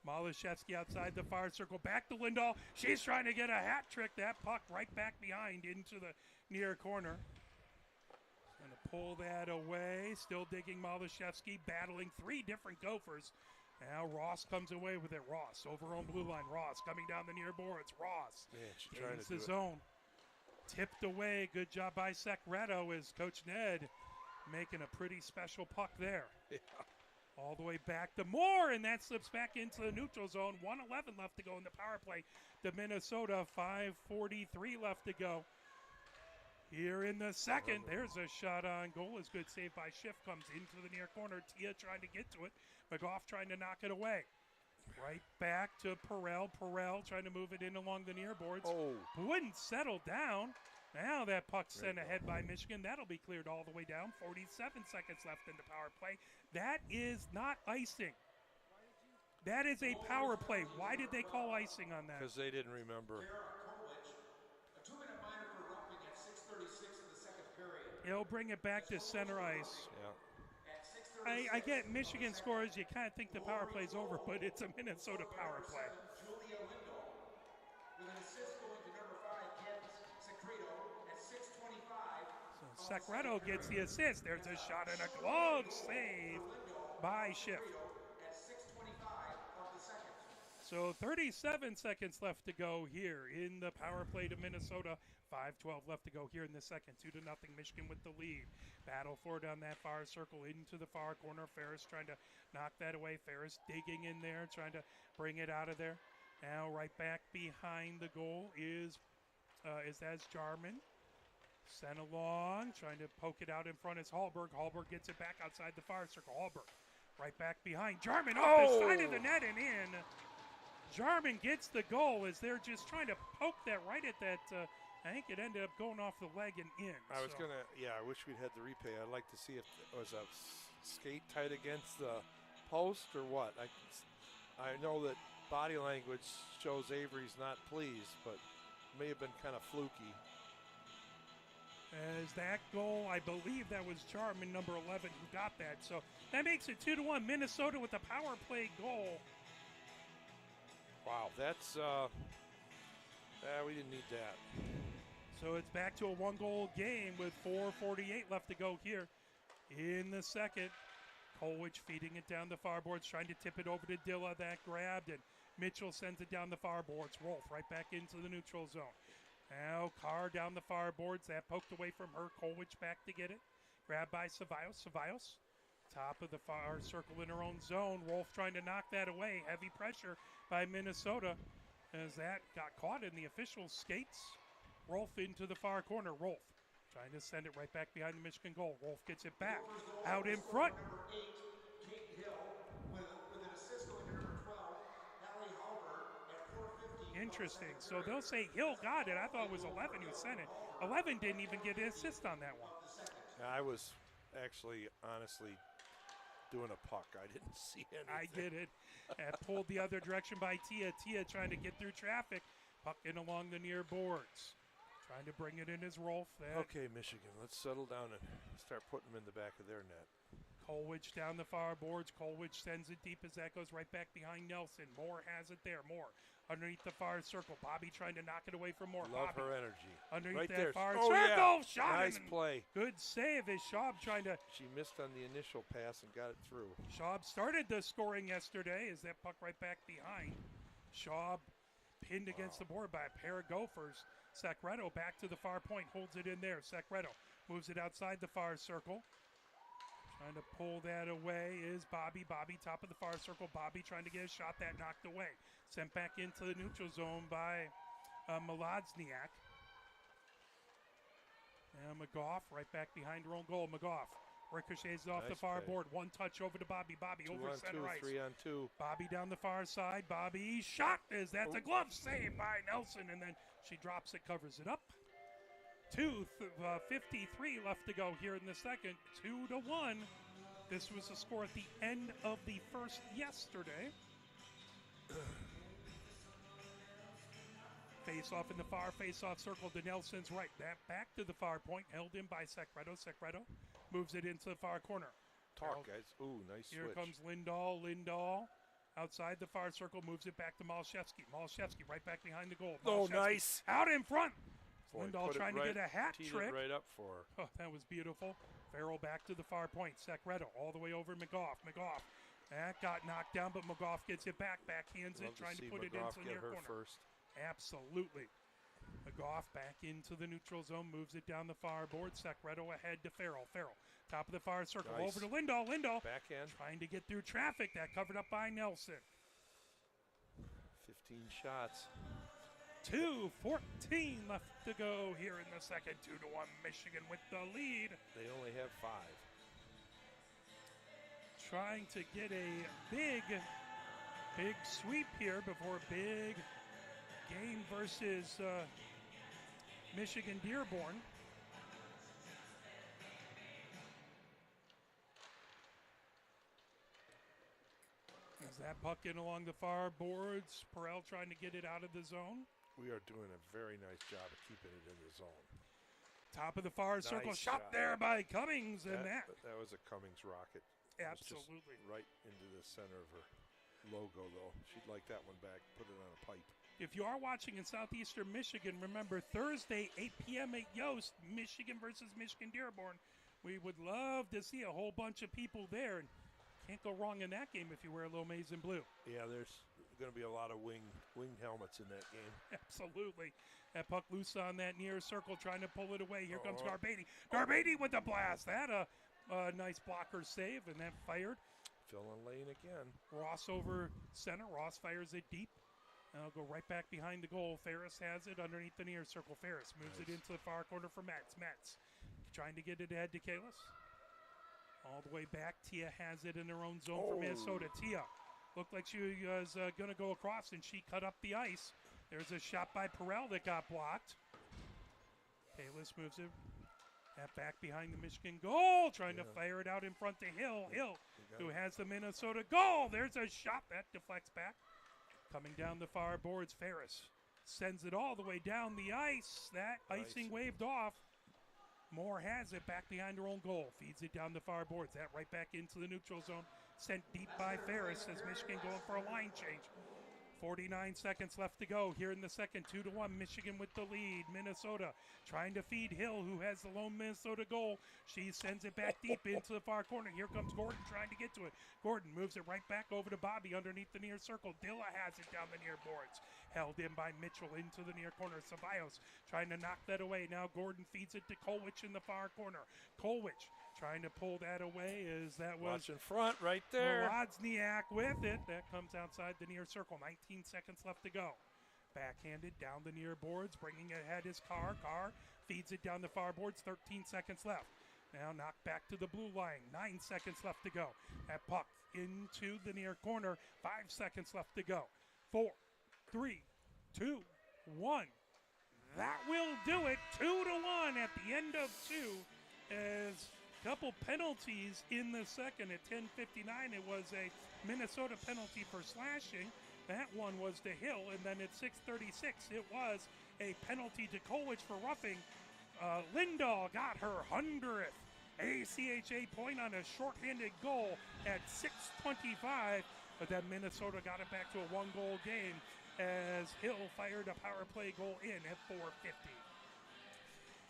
Malashevsky outside the far circle. Back to Lindahl. She's trying to get a hat trick. That puck right back behind into the near corner. Going to pull that away. Still digging Malashevsky. Battling 3 different Gophers. Now Ross comes away with it. Ross over on blue line. Ross coming down the near boards. Ross Man, she's trying gains to do the it. zone. Tipped away. Good job by Secreto as Coach Ned making a pretty special puck there. Yeah. All the way back to Moore, and that slips back into the neutral zone. 1:11 left to go in the power play to Minnesota. 5:43 left to go. Here in the second, there's a shot on goal. Is good save by Schiff. Comes into the near corner. Tia trying to get to it. McGough trying to knock it away. Right back to Perrell. Perrell trying to move it in along the near boards. Oh, Wouldn't settle down. Now that puck's There you sent go. ahead by Michigan. That'll be cleared all the way down. 47 seconds left in the power play. That is not icing. That is a power play. Why did they call icing on that? because they didn't remember. Kolwich, a 2-minute minor for roughing at 6:36 in the second period. He'll bring it back to center ice. Yeah. At 6:36, I get Michigan scores. You kind of think the power play's over, but it's a Minnesota power play. Julia Lindahl, with an assist going to number 5, Candace Secreto at 6:25. So Secreto gets the assist. There's a shot and a glove save by Schiff. At 6:25 of the second. So 37 seconds left to go here in the power play to Minnesota. 5:12 left to go here in the second. 2-0 Michigan with the lead. Battle for it on that far circle into the far corner. Ferris trying to knock that away. Ferris digging in there, trying to bring it out of there. Now right back behind the goal is that's Jarman. Sent along, trying to poke it out in front is Hallberg. Hallberg gets it back outside the far circle. Hallberg right back behind Jarman off the side of the net and in. Jarman gets the goal as they're just trying to poke that right at that. I think it ended up going off the leg and in. I was So, I wish we'd had the replay. I'd like to see if it was a skate tight against the post or what. I know that body language shows Avery's not pleased, but may have been kind of fluky. As that goal, I believe that was Jarman, number 11, who got that. So that makes it 2-1. Minnesota with a power play goal. Wow, that's we didn't need that. So it's back to a one-goal game with 4:48 left to go here in the second. Kolwich feeding it down the far boards, trying to tip it over to Dilla. That grabbed, and Mitchell sends it down the far boards. Rolf right back into the neutral zone. Now Carr down the far boards. That poked away from her. Kolwich back to get it. Grabbed by Ceballos. Ceballos, top of the far circle in her own zone. Rolf trying to knock that away. Heavy pressure by Minnesota as that got caught in the official skates. Rolf into the far corner. Rolf trying to send it right back behind the Michigan goal. Rolf gets it back. Out in front. Number 8, Kate Hill, with an assist going to number 12, Natalie Halbert at 4:50. Interesting. So they'll say Hill got it. I thought it was 11 who sent it. 11 didn't even get an assist on that one. I was actually, honestly, doing a puck. I didn't see anything. I get it. Pulled the other direction by Tia. Tia trying to get through traffic. Puck in along the near boards. Trying to bring it in as Rolf. Okay, Michigan, let's settle down and start putting them in the back of their net. Kolwich down the far boards. Kolwich sends it deep as that goes right back behind Nelson. Moore has it there. Moore underneath the far circle. Bobby trying to knock it away from Moore. Love Bobby her energy. underneath right that there. far Oh, circle. yeah. Shot. Nice play. Good save as Schaub trying to. She missed on the initial pass and got it through. Schaub started the scoring yesterday as that puck right back behind. Schaub pinned against the board by a pair of Gophers. Secreto back to the far point, holds it in there. Secreto moves it outside the far circle. Trying to pull that away is Bobby. Bobby, top of the far circle. Bobby trying to get a shot that knocked away. Sent back into the neutral zone by Molodniak. And McGough right back behind her own goal. McGough ricochets off the Nice far play. board. One touch over to Bobby. Bobby 2 over on center 2, ice. 3 on 2. Bobby down the far side. Bobby shot as that's a glove save by Nelson, and then she drops it, covers it up. 2:53 left to go here in the second. 2-1. This was the score at the end of the first yesterday. Face off in the far face-off circle to Nelson's right. That back to the far point, held in by Secreto. Secreto moves it into the far corner. Talk, guys. Ooh, nice Here switch. comes Lindahl. Lindahl outside the far circle, moves it back to Malashevsky. Malashevsky right back behind the goal. Oh, Malashevsky nice. out in front. Boy, Lindahl put it trying to right- get a hat teed it trick. right up for her. Oh, that was beautiful. Farrell back to the far point. Secreto all the way over McGough. McGough. That got knocked down, but McGough gets it back. Backhands it, Love trying to see put it McGough into the get near her corner. first. Absolutely. McGough back into the neutral zone, moves it down the far board. Secreto ahead to Farrell. Farrell, top of the far circle, Nice. over to Lindahl. Lindahl Backhand. trying to get through traffic. That covered up by Nelson. 15 shots. 2:14 left to go here in the second. 2-1 Michigan with the lead. They only have 5. Trying to get a big sweep here before a big game versus Michigan Dearborn. Is that puck in along the far boards? Perel trying to get it out of the zone. We are doing a very nice job of keeping it in the zone. Top of the far circle, Nice shot shot. there by Cummings, and That was a Cummings rocket. It was just absolutely. right into the center of her logo, though. She'd like that one back, put it on a pipe. If you are watching in southeastern Michigan, remember Thursday, 8 p.m. at Yost, Michigan versus Michigan Dearborn. We would love to see a whole bunch of people there, and can't go wrong in that game if you wear a little maize and blue. Yeah, there's going to be a lot of winged helmets in that game. Absolutely. That puck loose on that near circle, trying to pull it away. Here comes Oh. Garbady. Garbady with the blast. That a nice blocker save, and that fired. Filling lane again. Ross over center. Ross fires it deep. And I'll go right back behind the goal. Ferris has it underneath the near circle. Ferris moves it into the far corner for Metz. Metz trying to get it ahead to Kalis. All the way back. Tia has it in her own zone for Minnesota. Tia looked like she was going to go across, and she cut up the ice. There's a shot by Perel that got blocked. Kalis moves it. That back behind the Michigan goal, trying to fire it out in front to Hill. Hill, who has the Minnesota goal. There's a shot that deflects back. Coming down the far boards, Ferris sends it all the way down the ice. That icing waved off. Moore Moore has it back behind her own goal. Feeds it down the far boards. That right back into the neutral zone. Sent deep by Ferris as Michigan going for a line change. 49 seconds left to go here in the second. 2-1, Michigan with the lead. Minnesota trying to feed Hill, who has the lone Minnesota goal. She sends it back deep into the far corner. Here comes Gordon trying to get to it. Gordon moves it right back over to Bobby underneath the near circle. Dilla has it down the near boards. Held in by Mitchell into the near corner. Ceballos trying to knock that away. Now Gordon feeds it to Kolwich in the far corner. Kolwich trying to pull that away as that was Watch in front right there. Wozniak with it. That comes outside the near circle. 19 seconds left to go. Backhanded down the near boards. Bringing it ahead is Carr. Carr feeds it down the far boards. 13 seconds left. Now knocked back to the blue line. 9 seconds left to go. That puck into the near corner. 5 seconds left to go. 4, 3, 2, 1. That will do it. 2-1 at the end of 2 as couple penalties in the second. At 10:59, it was a Minnesota penalty for slashing. That one was to Hill, and then at 6:36, it was a penalty to Kolwich for roughing. Lindahl got her 100th ACHA point on a shorthanded goal at 6:25, but then Minnesota got it back to a one-goal game as Hill fired a power play goal in at 4:50.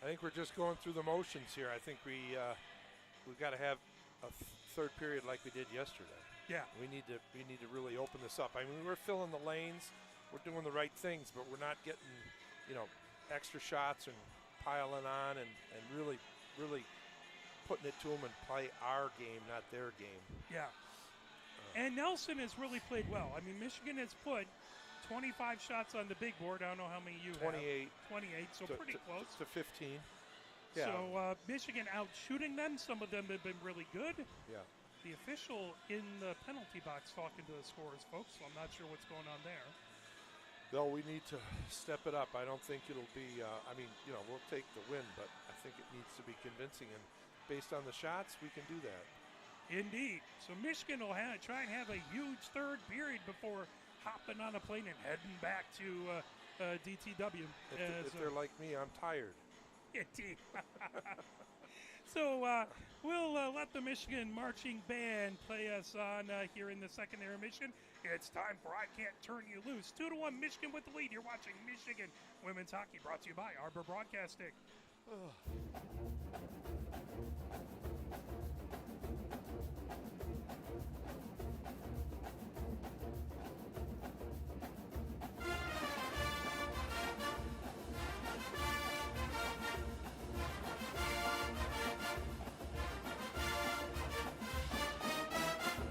I think we're just going through the motions here. I think we've got to have a third period like we did yesterday. Yeah. We need to really open this up. I mean, we're filling the lanes, we're doing the right things, but we're not getting, extra shots and piling on and really putting it to them and play our game, not their game. Yeah. And Nelson has really played well. I mean, Michigan has put 25 shots on the big board. I don't know how many you 28. have. 28, so pretty close. To 15. Yeah. So Michigan out shooting them. Some of them have been really good. Yeah. The official in the penalty box talking to the scorers, folks, so I'm not sure what's going on there. No, we need to step it up. I don't think it'll be, we'll take the win, but I think it needs to be convincing. And based on the shots, we can do that. Indeed. So Michigan will try and have a huge third period before hopping on a plane and heading back to DTW. If they're like me, I'm tired. Indeed. So we'll let the Michigan marching band play us on here in the second intermission. It's time for I Can't Turn You Loose. 2-1 Michigan with the lead. You're watching Michigan Women's Hockey, brought to you by Arbor Broadcasting.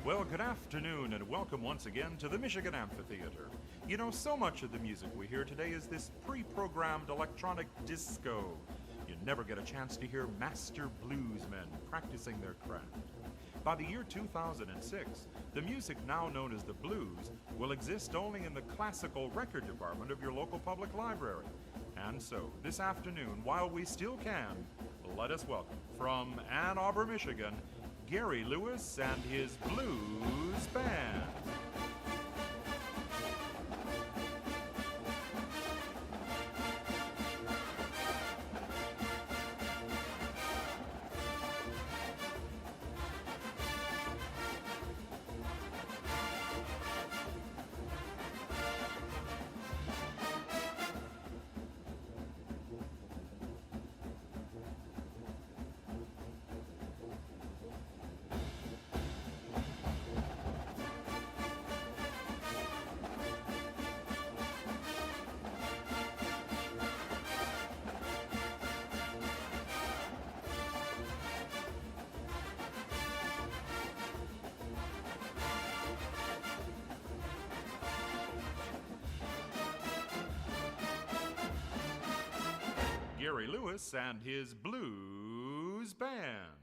Well, good afternoon and welcome once again to the Michigan Amphitheater. You know, so much of the music we hear today is this pre-programmed electronic disco. You never get a chance to hear master bluesmen practicing their craft. By the year 2006, the music now known as the blues will exist only in the classical record department of your local public library. And so, this afternoon, while we still can, let us welcome from Ann Arbor, Michigan, Gary Lewis and his blues band. Gary Lewis and his blues band.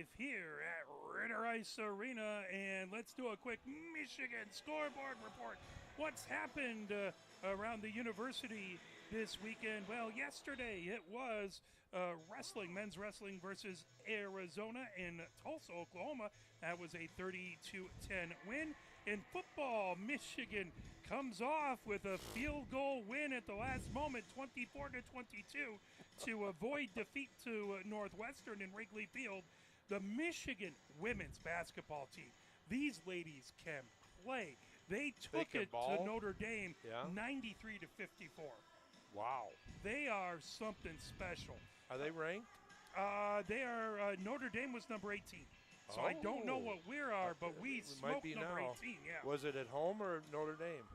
live here at Ritter Ice Arena, and let's do a quick Michigan scoreboard report. What's happened around the university this weekend? Well, yesterday it was wrestling, men's wrestling versus Arizona in Tulsa, Oklahoma. That was a 32-10 win. In football, Michigan comes off with a field goal win at the last moment, 24-22, to avoid defeat to Northwestern in Wrigley Field. The Michigan women's basketball team, these ladies can play. They took can it ball? to Notre Dame, Yeah. 93-54. Wow. They are something special. Are they ranked? They are Notre Dame was number 18. So I don't know Oh. what we are, but we It smoked might be number now. 18. Yeah. Was it at home or Notre Dame?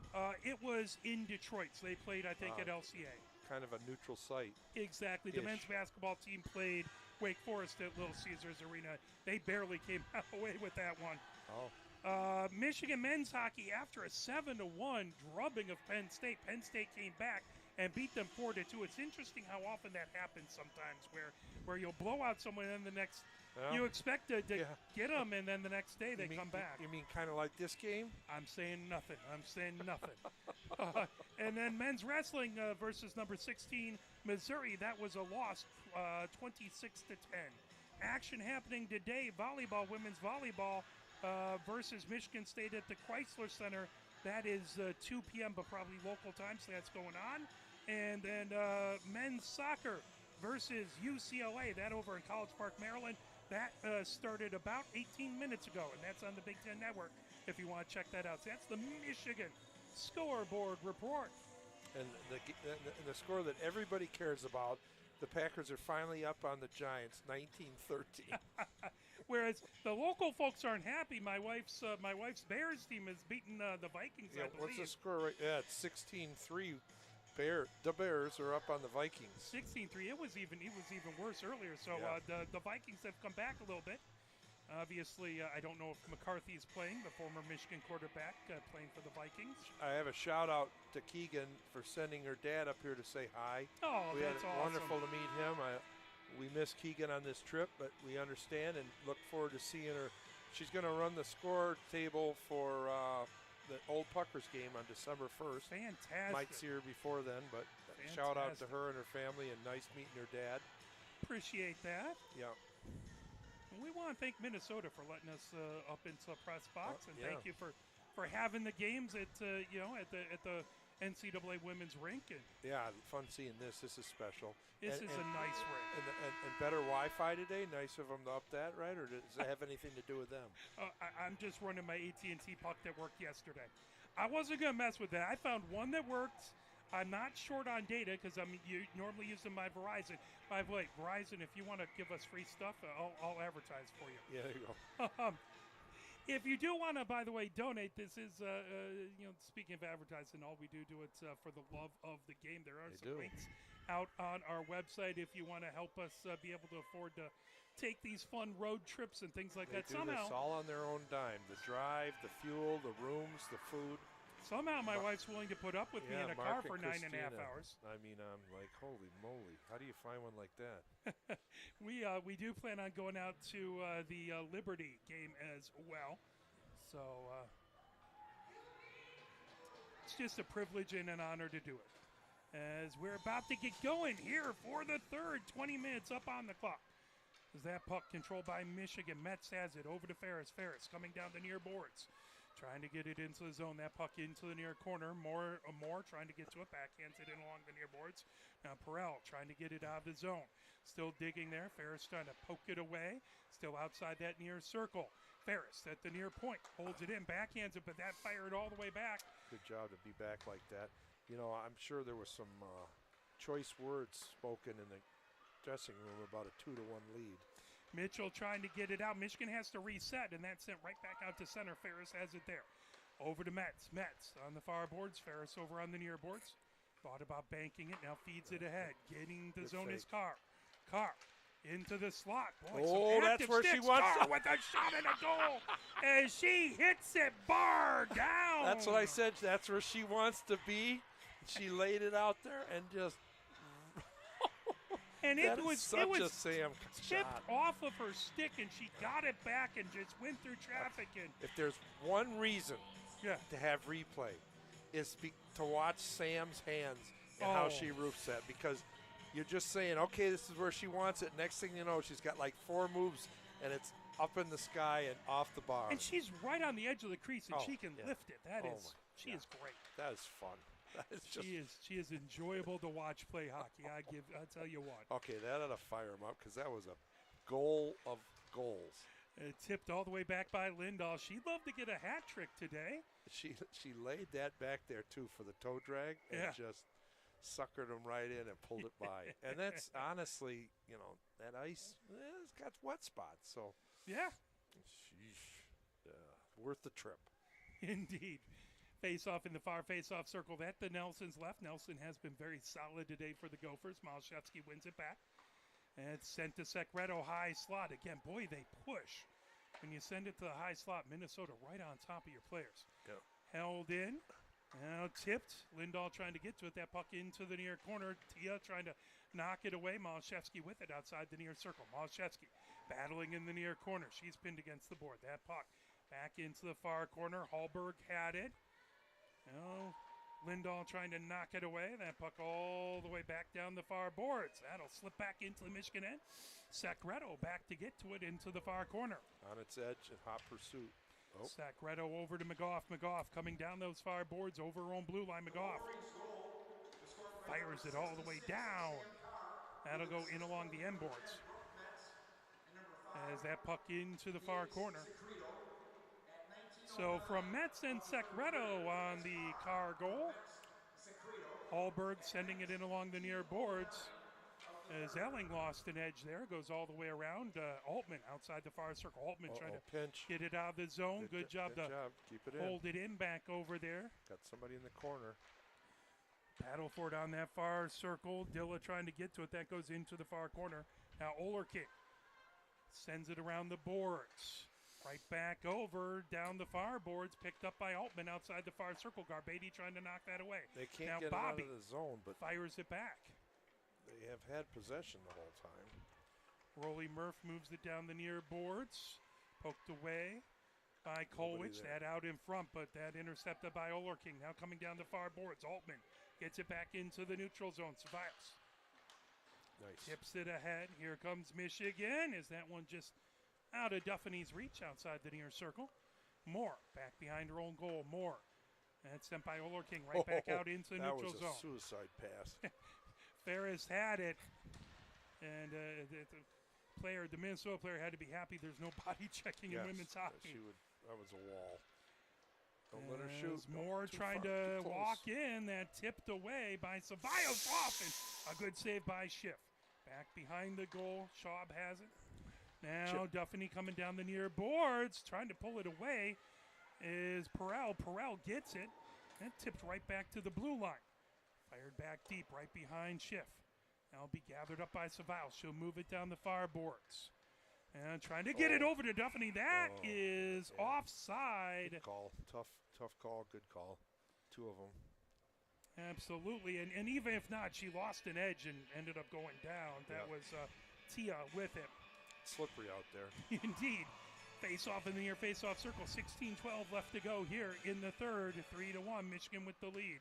It was in Detroit. So they played, I think, at LCA. Kind of a neutral site. Exactly. The Ish. men's basketball team played Wake Forest at Little Caesars Arena. They barely came away with that one. Oh. Michigan men's hockey, after a 7-1 drubbing of Penn State came back and beat them 4-2. It's interesting how often that happens sometimes, where you'll blow out someone and then the next Yeah. you expect to Yeah. get them, and then the next day they You mean- come back. You mean kind of like this game? I'm saying nothing. And then men's wrestling versus number 16 Missouri. That was a loss, 26-10. Action happening today. Volleyball, women's volleyball versus Michigan State at the Chrysler Center. That is 2 p.m., but probably local time, so that's going on. And then men's soccer versus UCLA. That over in College Park, Maryland. That started about 18 minutes ago, and that's on the Big Ten Network if you want to check that out. So that's the Michigan scoreboard report. And the score that everybody cares about, the Packers are finally up on the Giants, 19-13. Whereas the local folks aren't happy. My wife's Bears team has beaten the Vikings, Yeah, I what's believe. the score? Right? Yeah, it's 16-3. The Bears are up on the Vikings. 16-3. It was even worse earlier. So Yeah. the Vikings have come back a little bit. Obviously, I don't know if McCarthy is playing, the former Michigan quarterback, playing for the Vikings. I have a shout out to Keegan for sending her dad up here to say hi. Oh, we that's had awesome. wonderful to meet him. We miss Keegan on this trip, but we understand and look forward to seeing her. She's going to run the score table for the Old Puckers game on December 1st. Fantastic. Might see her before then, but shout out to Fantastic. her and her family, and nice meeting her dad. Appreciate that. Yeah. And we want to thank Minnesota for letting us up into press box, and yeah. thank you for having the games at at the NCAA women's rink. And Yeah, fun seeing this. This is special. this is a nice rink. And better Wi-Fi today. Nice of them to up that, right? Or does it have anything to do with them? I'm just running my AT&T puck that worked yesterday. I wasn't gonna mess with that. I found one that worked. I'm not short on data because I'm normally using my Verizon. By the way, Verizon, if you want to give us free stuff, I'll advertise for you. Yeah, there you go. If you do want to, by the way, donate, this is, speaking of advertising, all we do it for the love of the game. There are They some do. links out on our website if you want to help us be able to afford to take these fun road trips and things like They that. do this all on their own dime. The drive, the fuel, the rooms, the food. Somehow my wife's willing to put up with me in a car Mark for and 9.5 Christina. hours. I mean, I'm like, holy moly. How do you find one like that? We do plan on going out to the Liberty game as well. So it's just a privilege and an honor to do it. As we're about to get going here for the third, 20 minutes up on the clock. As that puck controlled by Michigan. Metz has it over to Ferris. Ferris coming down the near boards. Trying to get it into the zone. That puck into the near corner. More trying to get to it. Backhands it in along the near boards. Now Perrell trying to get it out of the zone. Still digging there. Ferris trying to poke it away. Still outside that near circle. Ferris at the near point. Holds it in. Backhands it, but that fired all the way back. Good job to be back like that. You know, I'm sure there was some choice words spoken in the dressing room about a 2-1 lead. Mitchell trying to get it out. Michigan has to reset, and that's sent right back out to center. Ferris has it there. Over to Metz. Metz on the far boards. Ferris over on the near boards. Thought about banking it. Now feeds it ahead. Getting the Good zone is fake. Carr. Carr into the slot. Boy, Oh, some that's active where she sticks. wants Carr it. with a shot and a goal. As she hits it bar down. That's what I said. That's where she wants to be. She laid it out there and just And That it is was such it was a Sam tipped shot. off of her stick, and she got it back and just went through traffic. And If there's one reason yeah, to have replay, is to watch Sam's hands and how Oh. she roofs that, because you're just saying, okay, this is where she wants it. Next thing you know, she's got like 4 moves, and it's up in the sky and off the bar. and she's right on the edge of the crease, and Oh, she can yeah. lift it. That Oh is, my she God. is great. That is fun. That is just She is enjoyable to watch play hockey. I tell you what. okay. That ought to fire him up, because that was a goal of goals. Tipped all the way back by Lindahl. She'd love to get a hat trick today. She laid that back there too for the toe drag and Yeah. just suckered him right in and pulled it by. And that's honestly, that ice, it's got wet spots, so Yeah, sheesh, worth the trip. indeed. Face off in the far face off circle. That the Nelson's left. Nelson has been very solid today for the Gophers. Malashevsky wins it back. And it's sent to Secreto, high slot. Again, boy, they push. When you send it to the high slot, Minnesota right on top of your players. Yep. Held in. Now tipped. Lindahl trying to get to it. That puck into the near corner. Tia trying to knock it away. Malashevsky with it outside the near circle. Malashevsky battling in the near corner. She's pinned against the board. That puck back into the far corner. Hallberg had it. Now Lindahl trying to knock it away. That puck all the way back down the far boards. That'll slip back into the Michigan end. Secreto back to get to it into the far corner. On its edge in hot pursuit. Oh. Secreto over to McGough. McGough coming down those far boards over her own blue line. McGough fires it all the way down. That'll go in along the end boards. As that puck into the far corner. So from Metz and Secreto on the Carr goal. Hallberg sending it in along the near boards. As Elling lost an edge there, goes all the way around. Altman outside the far circle. Altman trying to Pinch. get it out of the zone. Good job to Keep it in. hold it in back over there. Got somebody in the corner. Battle for it on that far circle. Dilla trying to get to it. That goes into the far corner. Now Olerking sends it around the boards. Right back over, down the far boards, picked up by Altman outside the far circle. Garbady trying to knock that away. They can't Now get it out Bobby of the zone, but fires it back. they have had possession the whole time. Rolly Murph moves it down the near boards. Poked away by Kolwich. there. That out in front, but that intercepted by Olerking. Now coming down the far boards. Altman gets it back into the neutral zone. Ceballos Nice. tips it ahead. Here comes Michigan. Is that one just out of Duffany's reach outside the near circle? Moore back behind her own goal. Moore. That's sent by Olerking right back out into the that neutral was zone. a suicide pass. Ferris had it, and the Minnesota player had to be happy there's no body checking in women's hockey. That was a wall. Don't let her shoot. As Moore Too trying far, to too close. walk in, that tipped away by Ceballos off, and a good save by Schiff. Back behind the goal, Schaub has it. Now Duffany coming down the near boards, trying to pull it away is Perel. Perel gets it, and tipped right back to the blue line. Fired back deep, right behind Schiff. Now will be gathered up by Ceballos. She'll move it down the far boards. And trying to get it over to Duffany. That is offside. Good call. Tough call. Good call. 2 of them. Absolutely. And even if not, she lost an edge and ended up going down. That was Tia with it. Slippery out there. Indeed. Face off in the near face off circle. 16-12 left to go here in the third. 3-1. Michigan with the lead.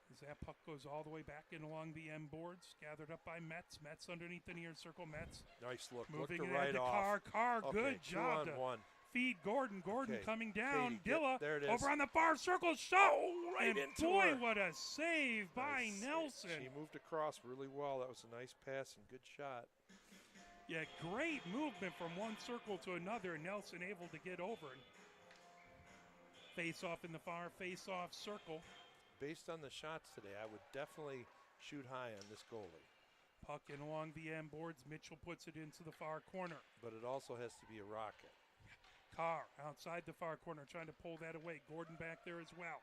As that puck goes all the way back and along the end boards. Gathered up by Metz. Metz underneath the near circle. Metz Nice look. moving Looked it her ahead right to off. Carr. Carr, Okay, good 2 job on to 1. feed Gordon. Gordon Okay, coming down. Katie, Dilla there it is. over on the far circle. Shot. right and into boy, her. what a save by Nice. Nelson. She moved across really well. That was a nice pass and good shot. Yeah, great movement from one circle to another, and Nelson able to get over. Face off in the far face off circle. Based on the shots today, I would definitely shoot high on this goalie. Puck in along the end boards. Mitchell puts it into the far corner. But it also has to be a rocket. Carr outside the far corner trying to pull that away. Gordon back there as well.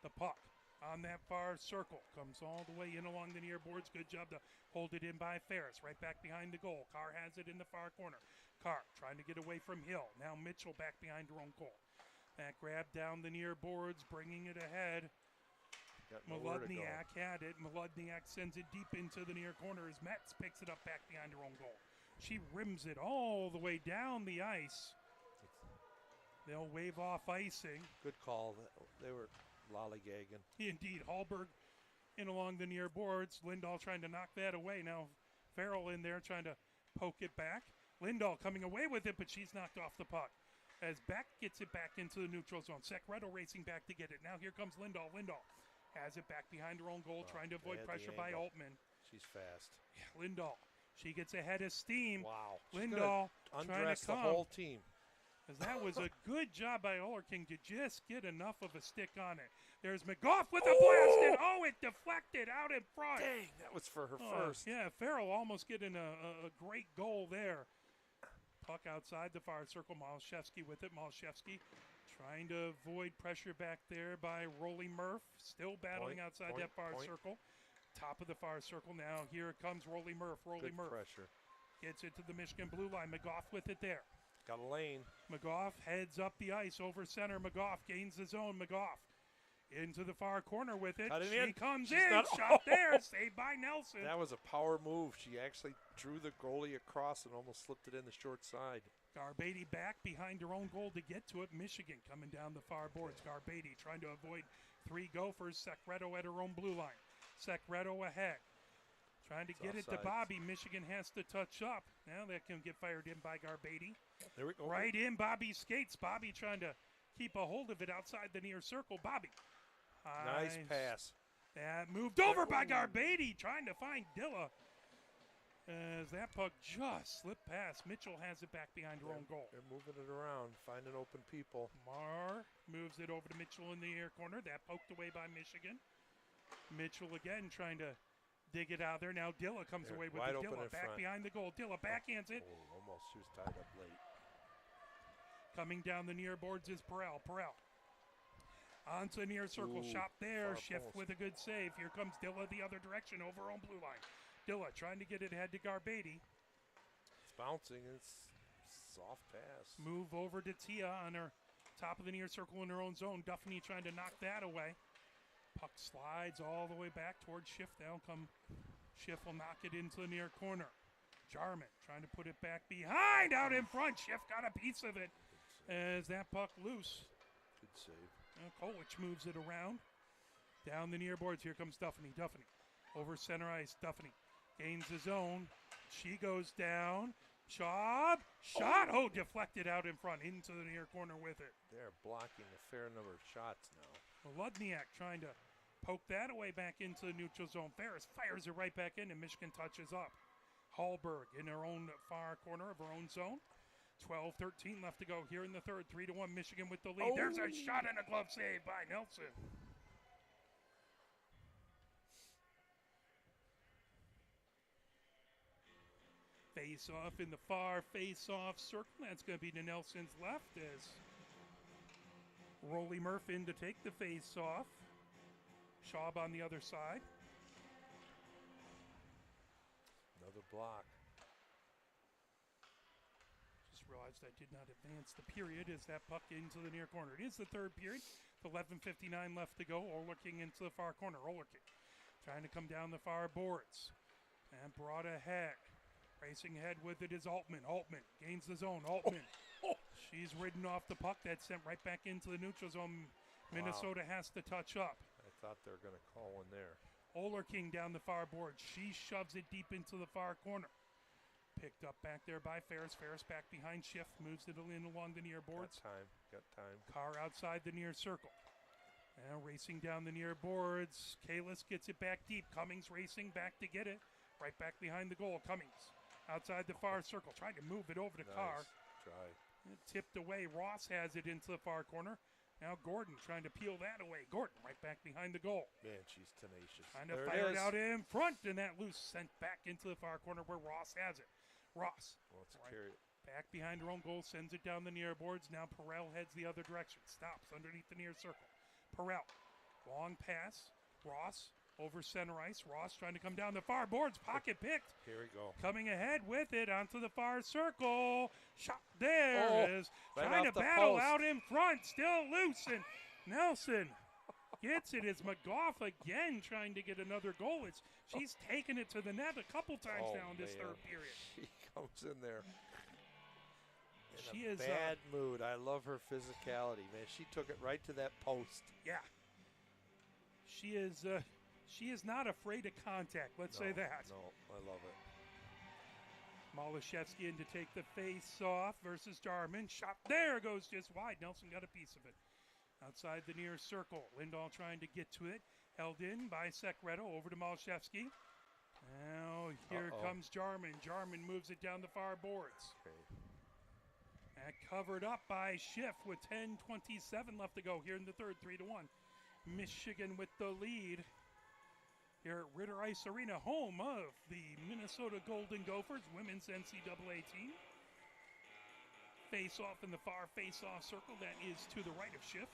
The puck on that far circle comes all the way in along the near boards. Good job to hold it in by Ferris. Right back behind the goal. Carr has it in the far corner. Carr trying to get away from Hill. Now Mitchell back behind her own goal. That grab down the near boards, bringing it ahead. Got nowhere to go. Molodniak had it. Molodniak sends it deep into the near corner as Metz picks it up back behind her own goal. She rims it all the way down the ice. They'll wave off icing. Good call. They were lollygagging. Indeed, Hallberg in along the near boards. Lindahl trying to knock that away. Now Farrell in there trying to poke it back. Lindahl coming away with it, but she's knocked off the puck. As Beck gets it back into the neutral zone. Secretto racing back to get it. Now here comes Lindahl. Lindahl has it back behind her own goal, trying to avoid had the pressure by angle. Altman. She's fast. Lindahl, she gets ahead of steam. Wow. She's Lindahl gonna trying undress to the come. whole team. As that was a good job by Olerking to just get enough of a stick on it. There's McGough with a blast, and it deflected out in front. Dang, that was for her Oh, first. Yeah, Farrell almost getting a great goal there. Puck outside the far circle. Malashevsky with it. Malashevsky trying to avoid pressure back there by Rolly Murph. Still battling outside that far circle. Top of the far circle now. Here comes Rolly Murph. Rolly Good Murph pressure. gets it to the Michigan blue line. McGough with it there. Got a lane. McGough heads up the ice over center. McGough gains the zone. McGough into the far corner with it. Cut it She in. comes She's in. not- Shot there. Saved by Nelson. That was a power move. She actually drew the goalie across and almost slipped it in the short side. Garbady back behind her own goal to get to it. Michigan coming down the far boards. Garbady trying to avoid three Gophers. Secretto at her own blue line. Secretto ahead. Trying to get it to offsides. Bobby. Michigan has to touch up. Now that can get fired in by Garbady. There we go. Right in Bobby's skates. Bobby trying to keep a hold of it outside the near circle. Bobby. Nice pass. That moved over by Garbady, trying to find Dilla. As that puck just slipped past. Mitchell has it back behind her own goal. They're moving it around, finding open people. Marr moves it over to Mitchell in the air corner. That poked away by Michigan. Mitchell again trying to dig it out there. Now Dilla comes They're away with wide it. open Dilla in back front. behind the goal. Dilla backhands it. Oh, almost. She was tied up late. Coming down the near boards is Perel. Perel. Onto the near circle. Ooh, Shot there. far Shift post. with a good save. Here comes Dilla the other direction over on blue line. Dilla trying to get it ahead to Garbady. It's bouncing. It's soft pass. Move over to Tia on her top of the near circle in her own zone. Duffney trying to knock that away. Puck slides all the way back towards Schiff. Now come Schiff will knock it into the near corner. Jarman trying to put it back behind, out in front. Schiff got a piece of it as that puck loose. Good save. Kolich moves it around. Down the near boards. Here comes Duffney. Duffney over center ice. Duffney gains his own. She goes down. Schaub. Shot. Oh, deflected out in front into the near corner with it. They're blocking a fair number of shots now. Ludniak trying to poke that away back into the neutral zone. Ferris fires it right back in, and Michigan touches up. Hallberg in her own far corner of her own zone. 12-13 left to go here in the third. 3-1 Michigan with the lead. There's a shot and a glove save by Nelson. Face off in the far face-off circle. That's going to be to Nelson's left as Rolly Murph in to take the face-off. Schaub on the other side. Another block. Just realized I did not advance the period as that puck into the near corner. It is the third period. 11:59 left to go. Olerking into the far corner. Olerking trying to come down the far boards. And brought ahead. Racing ahead with it is Altman. Altman gains the zone. Altman. She's ridden off the puck. That's sent right back into the neutral zone. Minnesota has to touch up. I thought they were going to call one there. Olerking down the far board. She shoves it deep into the far corner. Picked up back there by Ferris. Ferris back behind Schiff. Moves it in along the near boards. Got time. Carr outside the near circle. Now racing down the near boards. Kalis gets it back deep. Cummings racing back to get it. Right back behind the goal. Cummings outside the far circle. Trying to move it over to Carr. Nice try. It tipped away. Ross has it into the far corner. Now Gordon trying to peel that away. Gordon right back behind the goal. Man, she's tenacious. Trying to There fire it is. out in front, and that loose sent back into the far corner where Ross has it. Ross Wants to right carry it. back behind her own goal, sends it down the near boards. Now Perel heads the other direction. Stops underneath the near circle. Perel, long pass. Ross over center ice. Ross trying to come down the far boards. Pocket picked. Here we go. Coming ahead with it onto the far circle. Shot there is right trying to off the battle post. out in front. Still loose, and Nelson gets it as McGough again trying to get another goal. She's taken it to the net a couple times now in this third period. She comes in there She in a is bad mood. I love her physicality, man. She took it right to that post. Yeah. She is not afraid of contact. Let's say that. No, I love it. Malashevsky in to take the face off versus Jarman. Shot there, goes just wide. Nelson got a piece of it. Outside the near circle. Lindahl trying to get to it. Held in by Secreto over to Malashevsky. Now here comes Jarman. Jarman moves it down the far boards. Okay. And covered up by Schiff with 10:27 left to go here in the third, 3-1. Michigan with the lead here at Ritter Ice Arena, home of the Minnesota Golden Gophers women's NCAA team. Face off in the far face-off circle. That is to the right of Schiff.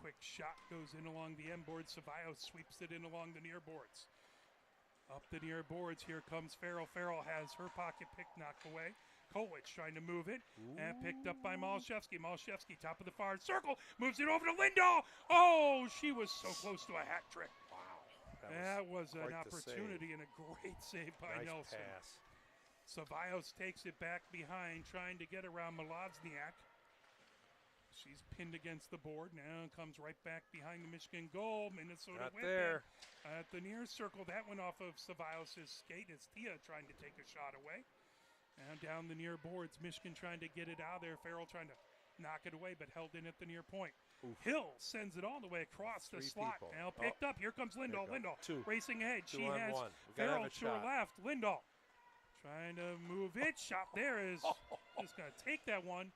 Quick shot goes in along the end board. Ceballos sweeps it in along the near boards. Up the near boards, here comes Farrell. Farrell has her pocket pick knocked away. Kolwich trying to move it, and picked up by Malashevsky. Malashevsky, top of the far circle, moves it over to Lindahl. Oh, she was so close to a hat trick. Wow. That was an quite the opportunity and a great save by Nice Nelson. pass. Ceballos takes it back behind, trying to get around Malazniak. She's pinned against the board. Now comes right back behind the Michigan goal. Minnesota Not with there. it. At the near circle, that went off of Ceballos' skate as Tia trying to take a shot away. And down the near boards, Michigan trying to get it out of there. Farrell trying to knock it away, but held in at the near point. Oof. Hill sends it all the way across the Three slot. people. Now picked up. Here comes Lindahl. There you go. Lindahl Two. racing ahead. Two She on has one. We gotta have Farrell a to her shot. left. Lindahl trying to move it. Shot there is just going to take that one.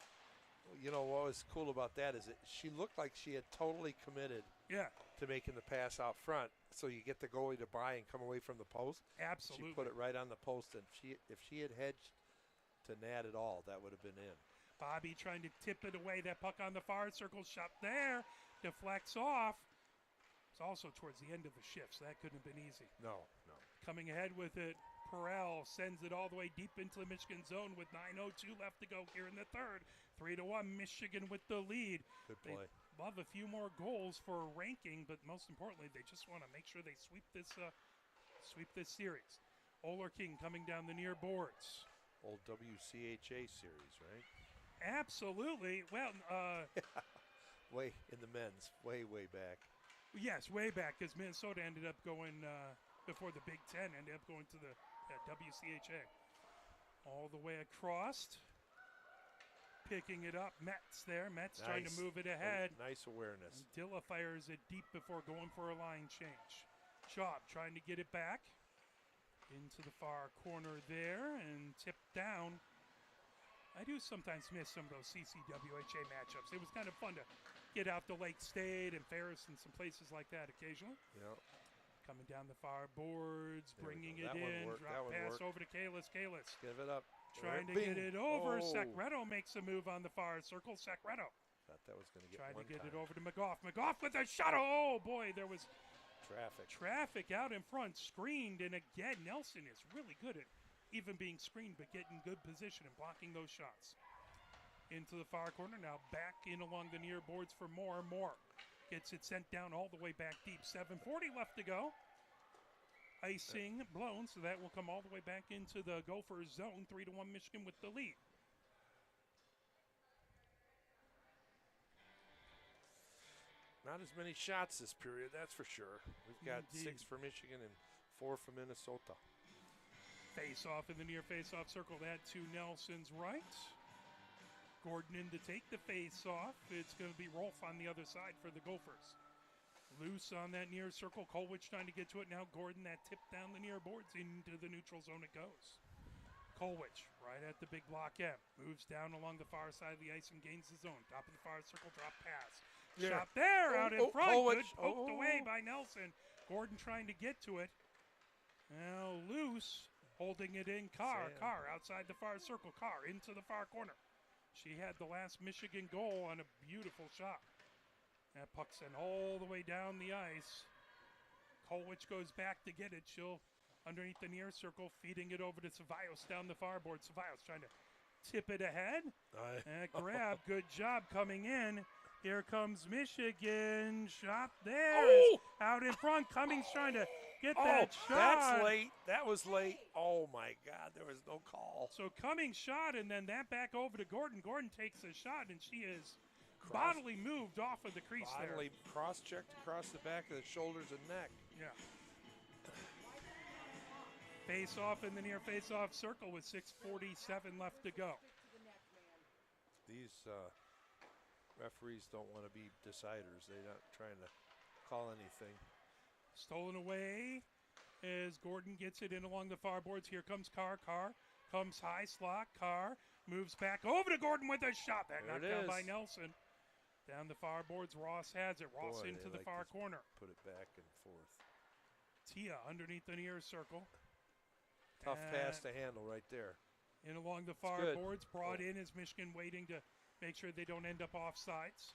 You know what was cool about that is that she looked like she had totally committed Yeah, to making the pass out front. So you get the goalie to buy and come away from the post. absolutely. She put it right on the post, and if she had hedged to Nat at all, that would have been in. Bobby trying to tip it away. That puck on the far circle. Shot there. Deflects off. It's also towards the end of the shift, so that couldn't have been easy. No. Coming ahead with it, Perel sends it all the way deep into the Michigan zone with 9:02 left to go here in the third. 3-1, Michigan with the lead. Good They play. love a few more goals for ranking, but most importantly, they just want to make sure they sweep this series. Oler King coming down the near boards. Old WCHA series, right? Absolutely. Well, Way in the men's, way back. yes, way back because Minnesota ended up going before the Big Ten, ended up going to the WCHA. All the way across. Picking it up. Metz there. Metz trying to Nice. move it ahead. Nice awareness. Dilla fires it deep before going for a line change. Schaub trying to get it back into the far corner there and tipped down. I do sometimes miss some of those CCWHA matchups. It was kind of fun to get out to Lake State and Ferris and some places like that occasionally. Yeah. Coming down the far boards, There we bringing go. it That one in, worked. That drop one pass worked. over to Kalis. Kalis Give it up. trying to Bing. get it over. Oh. Secreto makes a move on the far circle. Secreto Thought that was going to get trying to one get time. it over to McGough. McGough with a shot. Oh boy, there was Traffic. traffic out in front, screened, and again, Nelson is really good at even being screened, but getting good position and blocking those shots. Into the far corner, now back in along the near boards for more. Moore gets it sent down all the way back deep. 7:40 left to go. Icing blown, so that will come all the way back into the Gophers zone. 3-1 Michigan with the lead. Not as many shots this period, that's for sure. We've got Indeed. 6 for Michigan and 4 for Minnesota. Face off in the near face off circle. That to Nelson's right. Gordon in to take the face off. It's going to be Rolf on the other side for the Gophers. Loose on that near circle. Kolwich trying to get to it. Now Gordon, that tip down the near boards into the neutral zone it goes. Kolwich right at the big block M. Moves down along the far side of the ice and gains the zone. Top of the far circle, drop pass. Yeah. Shot there out in Oh, front. Kolwich. Good poked Oh. away by Nelson. Gordon trying to get to it. Now loose. Holding it in, Carr. Sam. Carr outside the far circle. Carr into the far corner. She had the last Michigan goal on a beautiful shot. That puck sent all the way down the ice. Kolwich goes back to get it. She'll underneath the near circle, feeding it over to Ceballos down the far board. Ceballos trying to tip it ahead. That grab, good job coming in. Here comes Michigan. Shot there. Oh! Out in front. Cummings trying to get Oh, that shot. that's late. That was late. Oh, my God. There was no call. So Cummings shot, and then that back over to Gordon. Gordon takes a shot, and she is Cross- bodily moved off of the crease Bodily cross-checked across the back of the shoulders and neck. there. Yeah. Face off in the near face-off circle with 6:47 left to go. These referees don't want to be deciders. They're not trying to call anything. Stolen away as Gordon gets it in along the far boards. Here comes Carr. Carr comes high slot. Carr moves back over to Gordon with a shot. That There knocked it down is. by Nelson. Down the far boards, Ross has it. Ross Boy, into they the like far to corner. Put it back and forth. Tia underneath the near circle. Tough pass Uh, to handle right there. In along the far good. boards, brought Oh. in is Michigan waiting to make sure they don't end up offsides.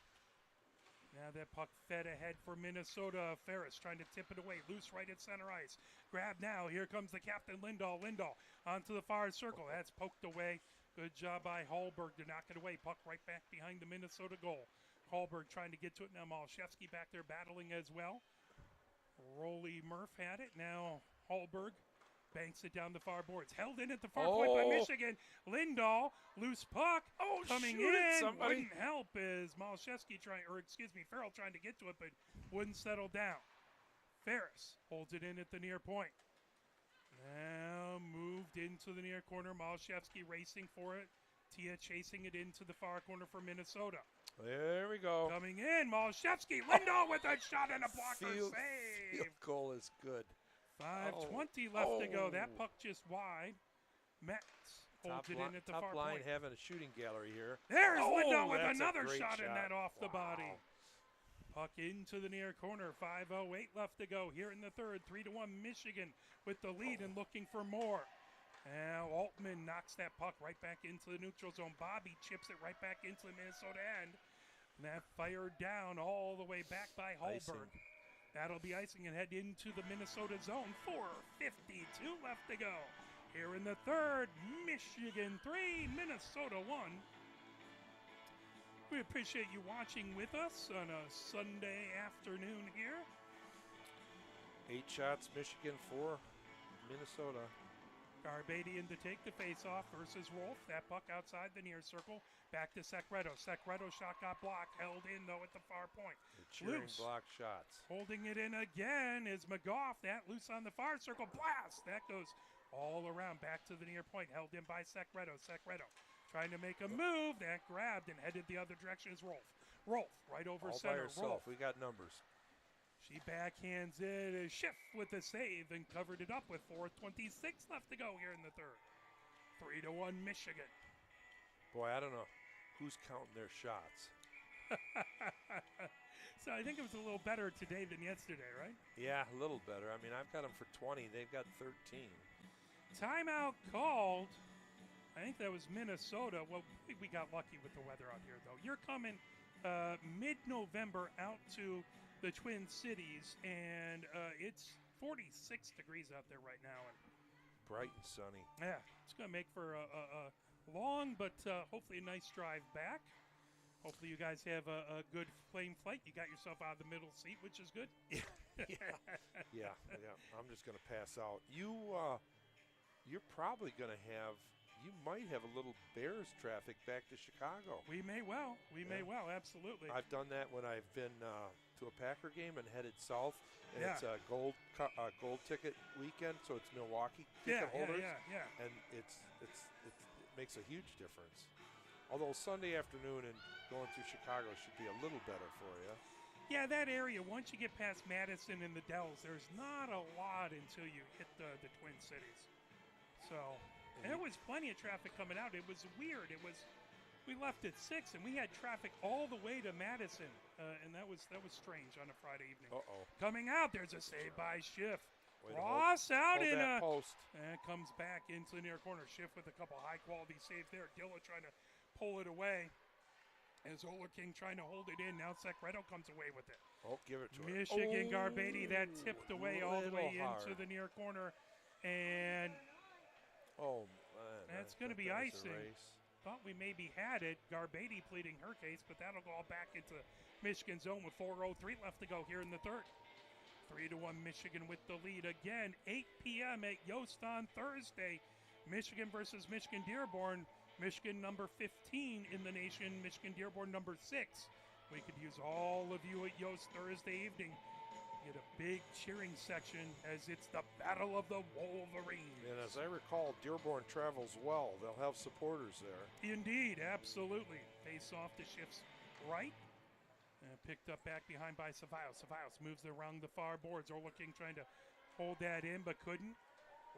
Now that puck fed ahead for Minnesota. Ferris trying to tip it away. Loose right at center ice. Grab now. Here comes the captain, Lindahl. Lindahl onto the far circle. That's poked away. Good job by Hallberg to knock it away. Puck right back behind the Minnesota goal. Hallberg trying to get to it. Now Malashevsky back there battling as well. Rolly Murph had it. Now Hallberg banks it down the far boards. Held in at the far point by Oh. Michigan. Lindahl, loose puck. Oh, Coming shoot it, in. somebody. Wouldn't help is Malashevsky Farrell trying to get to it, but wouldn't settle down. Ferris holds it in at the near point. Now moved into the near corner. Malashevsky racing for it. Tia chasing it into the far corner for Minnesota. There we go. Coming in, Malashevsky. Lindahl with a shot and a blocker Field save. goal is good. 5:20 left to go. That Oh. puck just wide. Metz holds it li- in at the top far line point. having a shooting gallery here. There's Oh, Lindahl with that's a another great shot, and that off the Wow. body. Puck into the near corner. 5:08 left to go here in the third. 3-1 Michigan with the lead and looking for more. Now Altman knocks that puck right back into the neutral zone. Bobby chips it right back into the Minnesota end. And that fired down all the way back by Hallberg. Icing. That'll be icing and head into the Minnesota zone. 4:52 left to go. Here in the third, Michigan 3, Minnesota 1. We appreciate you watching with us on a Sunday afternoon here. 8 shots, Michigan 4, Minnesota. Garbadian to take the face-off versus Rolf. That puck outside the near circle. Back to Secreto. Secreto shot got blocked. Held in, though, at the far point. They're cheering Loose. block shots. Holding it in again is McGough. That loose on the far circle. Blast! That goes all around. Back to the near point. Held in by Secreto. Secreto trying to make a move. That grabbed and headed the other direction is Rolf. Rolf right over All by center. herself. Rolf. We got numbers. She backhands it. A Schiff with the save and covered it up with 4:26 left to go here in the third. 3-1 Michigan. Boy, I don't know who's counting their shots. So I think it was a little better today than yesterday, right? Yeah, a little better. I mean, I've got them for 20. They've got 13. Timeout called. I think that was Minnesota. Well, we got lucky with the weather out here, though. You're coming mid-November out to the Twin Cities, and it's 46 degrees out there right now. And Bright and sunny. yeah, it's going to make for a long but hopefully a nice drive back. Hopefully you guys have a good plane flight. You got yourself out of the middle seat, which is good. Yeah. I'm just going to pass out. You're probably going to have. You might have a little Bears traffic back to Chicago. We may well. We may well. Absolutely. I've done that when I've been to a Packer game and headed south. And Yeah. it's a gold ticket weekend, so it's Milwaukee yeah, ticket holders. yeah. And it makes a huge difference. Although Sunday afternoon and going through Chicago should be a little better for you. Yeah, that area, once you get past Madison and the Dells, there's not a lot until you hit the Twin Cities. So, and there was plenty of traffic coming out. It was weird. We left at 6, and we had traffic all the way to Madison, and that was strange on a Friday evening. Uh-oh. Coming out, there's a save by Schiff. Way to Ross out Hold in that a... post. And comes back into the near corner. Schiff with a couple high-quality saves there. Dilla trying to pull it away. As Oler King trying to hold it in. Now Secreto comes away with it. Oh, give it to her. Michigan Oh, Garbady, that tipped away all the way little into hard. the near corner. And Oh, man. That's I gonna thought be that was a icing. race. thought we maybe had it. Garbady pleading her case, but that'll go all back into Michigan zone with 4:03 left to go here in the third. 3-1 Michigan with the lead again. 8 p.m. at Yost on Thursday. Michigan versus Michigan Dearborn. Michigan number 15 in the nation. Michigan Dearborn number 6. We could use all of you at Yost Thursday evening. Get a big cheering section as it's the Battle of the Wolverines. And as I recall, Dearborn travels well. They'll have supporters there. Indeed, absolutely. Face off to shifts right. Picked up back behind by Cevallos. Cevallos moves around the far boards. Orlicking trying to hold that in, but couldn't.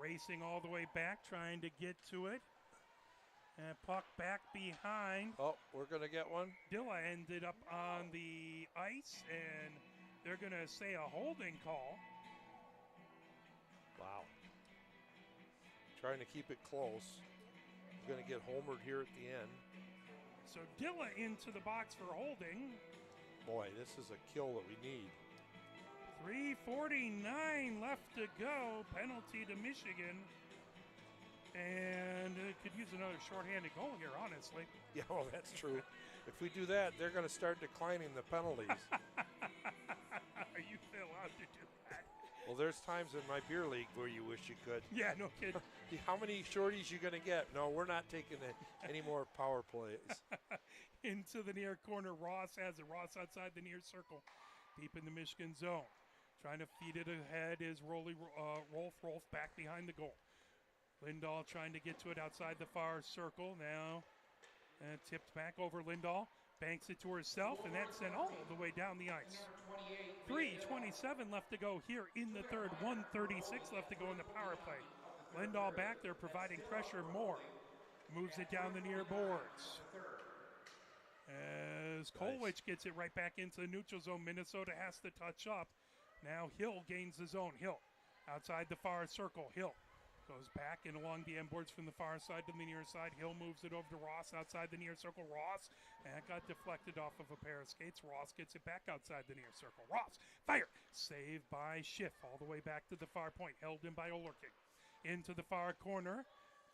Racing all the way back, trying to get to it. And puck back behind. Oh, we're going to get one. Dilla ended up on the ice, and they're going to say a holding call. Wow. Trying to keep it close. We're going to get homered here at the end. So Dilla into the box for holding. Boy, this is a kill that we need. 3:49 left to go. Penalty to Michigan. And it could use another shorthanded goal here, honestly. Yeah, well, that's true. If we do that, they're going to start declining the penalties. Are you allowed to do that? Well, there's times in my beer league where you wish you could. Yeah, no kidding. How many shorties you going to get? No, we're not taking any more power plays. Into the near corner. Ross has it. Ross outside the near circle. Deep in the Michigan zone. Trying to feed it ahead is Rolf back behind the goal. Lindahl trying to get to it outside the far circle now. And tipped back over Lindahl. Banks it to herself, and that's sent all the way down the ice. 3:27 left to go here in the third. 1:36 left to go in the power play. Lindahl back there providing pressure more. Moves it down the near boards. As Kolwich gets it right back into the neutral zone. Minnesota has to touch up. Now Hill gains the zone. Hill outside the far circle. Hill goes back and along the end boards from the far side to the near side. Hill moves it over to Ross outside the near circle. Ross, and it got deflected off of a pair of skates. Ross gets it back outside the near circle. Ross, fire! Saved by Schiff all the way back to the far point. Held in by Olerking. Into the far corner.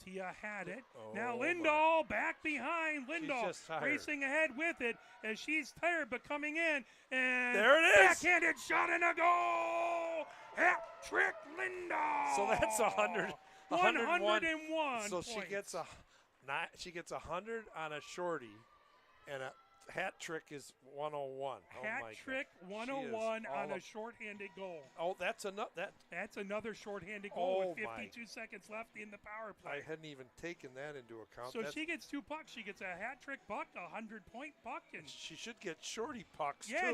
Tia had it. Now Lindahl back behind. Lindahl racing ahead with it as she's tired but coming in. And there it is. Backhanded shot and a goal. Hat trick Lindahl. So that's 100. 101. So she gets a 100 on a shorty, and a hat trick is 101. Hat trick 101 on a shorthanded goal. Oh, that's another shorthanded goal with 52 seconds left in the power play. I hadn't even taken that into account. So she gets 2 pucks. She gets a hat trick puck, a 100-point puck, and she should get shorty pucks too. Yeah,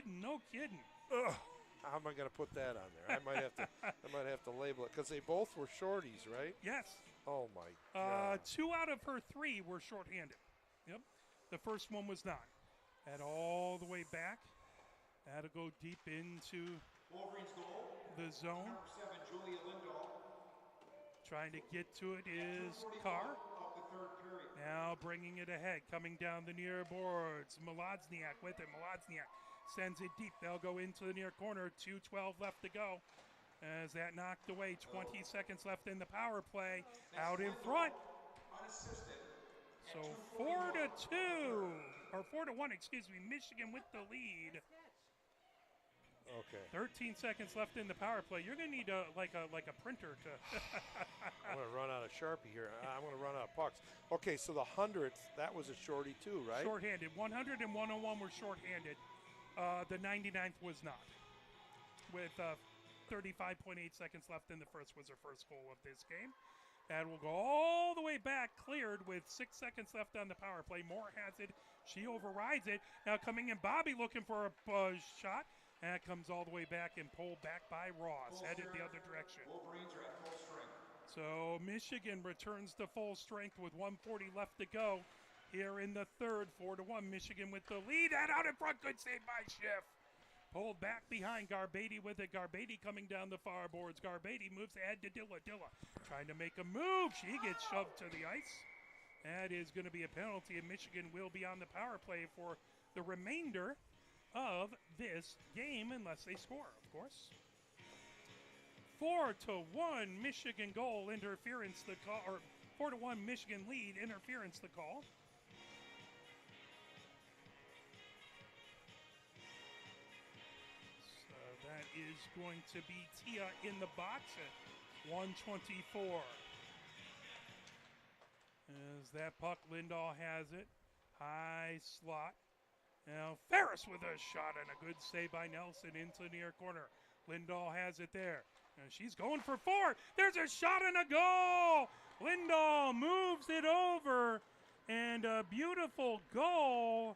no kidding. Ugh. How am I going to put that on there? I might have to label it because they both were shorties, right? Yes. Oh my God. 2 out of her 3 were shorthanded. Yep. The first one was not. That all the way back. That'll go deep into the zone. Number 7, Julia Lindahl. Trying to get to it is Carr. Now bringing it ahead, coming down the near boards. Molodniak with it. Molodniak sends it deep. They'll go into the near corner. 2:12 left to go. As that knocked away, 20 seconds left in the power play. Out in front. So 4-2, or 4-1, excuse me. Michigan with the lead. Okay. 13 seconds left in the power play. You're going to need a printer to. I'm going to run out of Sharpie here. I'm going to run out of pucks. Okay, so the 100th, that was a shorty too, right? Shorthanded. 100 and 101 were shorthanded. The 99th was not. With 35.8 seconds left in the first was her first goal of this game. That will go all the way back, cleared with 6 seconds left on the power play. Moore has it. She overrides it. Now coming in, Bobby looking for a shot. And it comes all the way back and pulled back by Ross, headed the other direction. Wolverines are at full strength. So Michigan returns to full strength with 1:40 left to go here in the third. 4-1, Michigan with the lead. And out in front, good save by Schiff. Pulled back behind Garbady with it. Garbady coming down the far boards. Garbady moves ahead to Dilla. Dilla trying to make a move. She gets shoved to the ice. That is going to be a penalty, and Michigan will be on the power play for the remainder of this game unless they score, of course. 4-1 Michigan goal interference. 4-1 Michigan lead. Interference the call. So that is going to be Tia in the box at 124. As that puck, Lindahl has it. High slot. Now Ferris with a shot and a good save by Nelson into the near corner. Lindahl has it there. And she's going for 4. There's a shot and a goal. Lindahl moves it over. And a beautiful goal.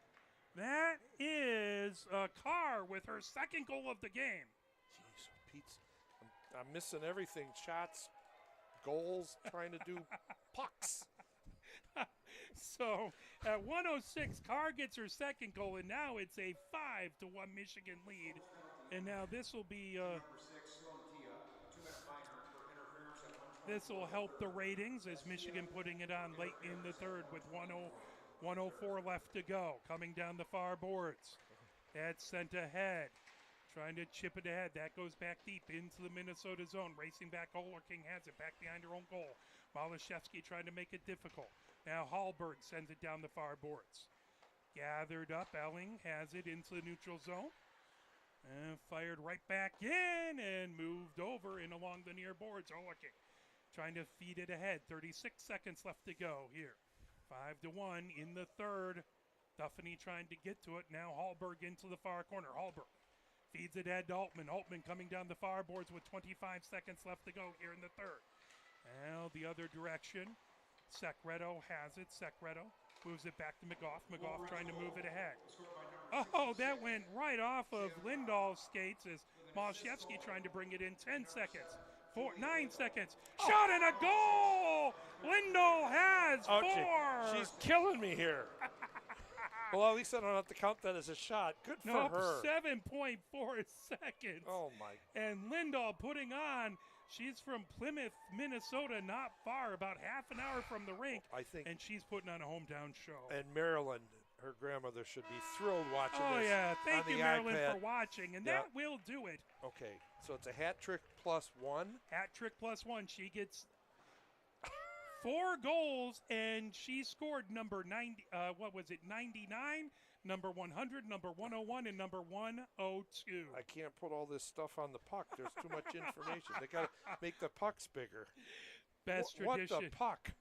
That is Carr with her second goal of the game. Jeez, Pete's, I'm missing everything. Shots, goals, trying to do pucks. So at 106, Carr gets her second goal, and now it's a 5-1 Michigan lead. And now this will be this will help the ratings as Michigan putting it on late in the third with 104 left to go. Coming down the far boards. That's sent ahead. Trying to chip it ahead. That goes back deep into the Minnesota zone. Racing back, Oler King has it back behind her own goal. Malashevsky trying to make it difficult. Now Hallberg sends it down the far boards. Gathered up, Elling has it into the neutral zone. And fired right back in and moved over and along the near boards. Oler King trying to feed it ahead. 36 seconds left to go here. 5-1 in the third. Duffany trying to get to it. Now Hallberg into the far corner. Hallberg feeds it ahead to Altman. Altman coming down the far boards with 25 seconds left to go here in the third. Now the other direction. Secreto has it. Secreto moves it back to McGough. McGough trying to move it ahead. Oh, that went right off of Lindahl's skates as Malashevsky trying to bring it in. 10 seconds. 9 seconds. Shot and a goal! Lindahl has 4! She's killing me here. Well, at least I don't have to count that as a shot. Good for her. 7.4 seconds. Oh, my. And Lindahl putting on. She's from Plymouth, Minnesota, not far, about half an hour from the rink. I think. And she's putting on a hometown show. And Marilyn, her grandmother, should be thrilled watching this. Oh, yeah. Thank on you, the Marilyn, iPad. for watching. And that will do it. Okay. So it's a hat trick plus 1. Hat trick plus 1. She gets 4 goals, and she scored number 90. 99, number 100, number 101, and number 102. I can't put all this stuff on the puck. There's too much information. They got to make the pucks bigger. Best What tradition. the puck?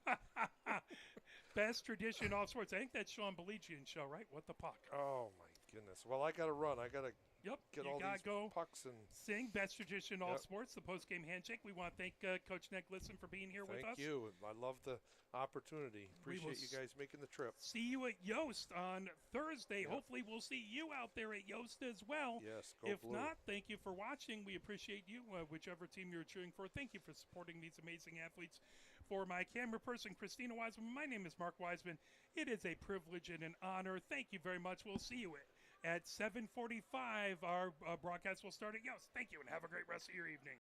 Best tradition, all sports. I think that's Sean Belichian show, right? What the puck? Oh, my goodness. Well, I got to run. I got to Yep, get you all gotta these go pucks and sing best tradition all Yep. sports. The post game handshake. We want to thank Coach Nick Lisson for being here with us. thank you. I love the opportunity. We will Appreciate you guys making the trip. See you at Yost on Thursday. Yep. Hopefully, we'll see you out there at Yost as well. Yes, go If blue. not, thank you for watching. We appreciate you, whichever team you're cheering for. Thank you for supporting these amazing athletes. For my camera person, Christina Wiseman, my name is Mark Wiseman. It is a privilege and an honor. Thank you very much. We'll see you at 7:45. Our broadcast will start at Yost. Thank you, and have a great rest of your evening.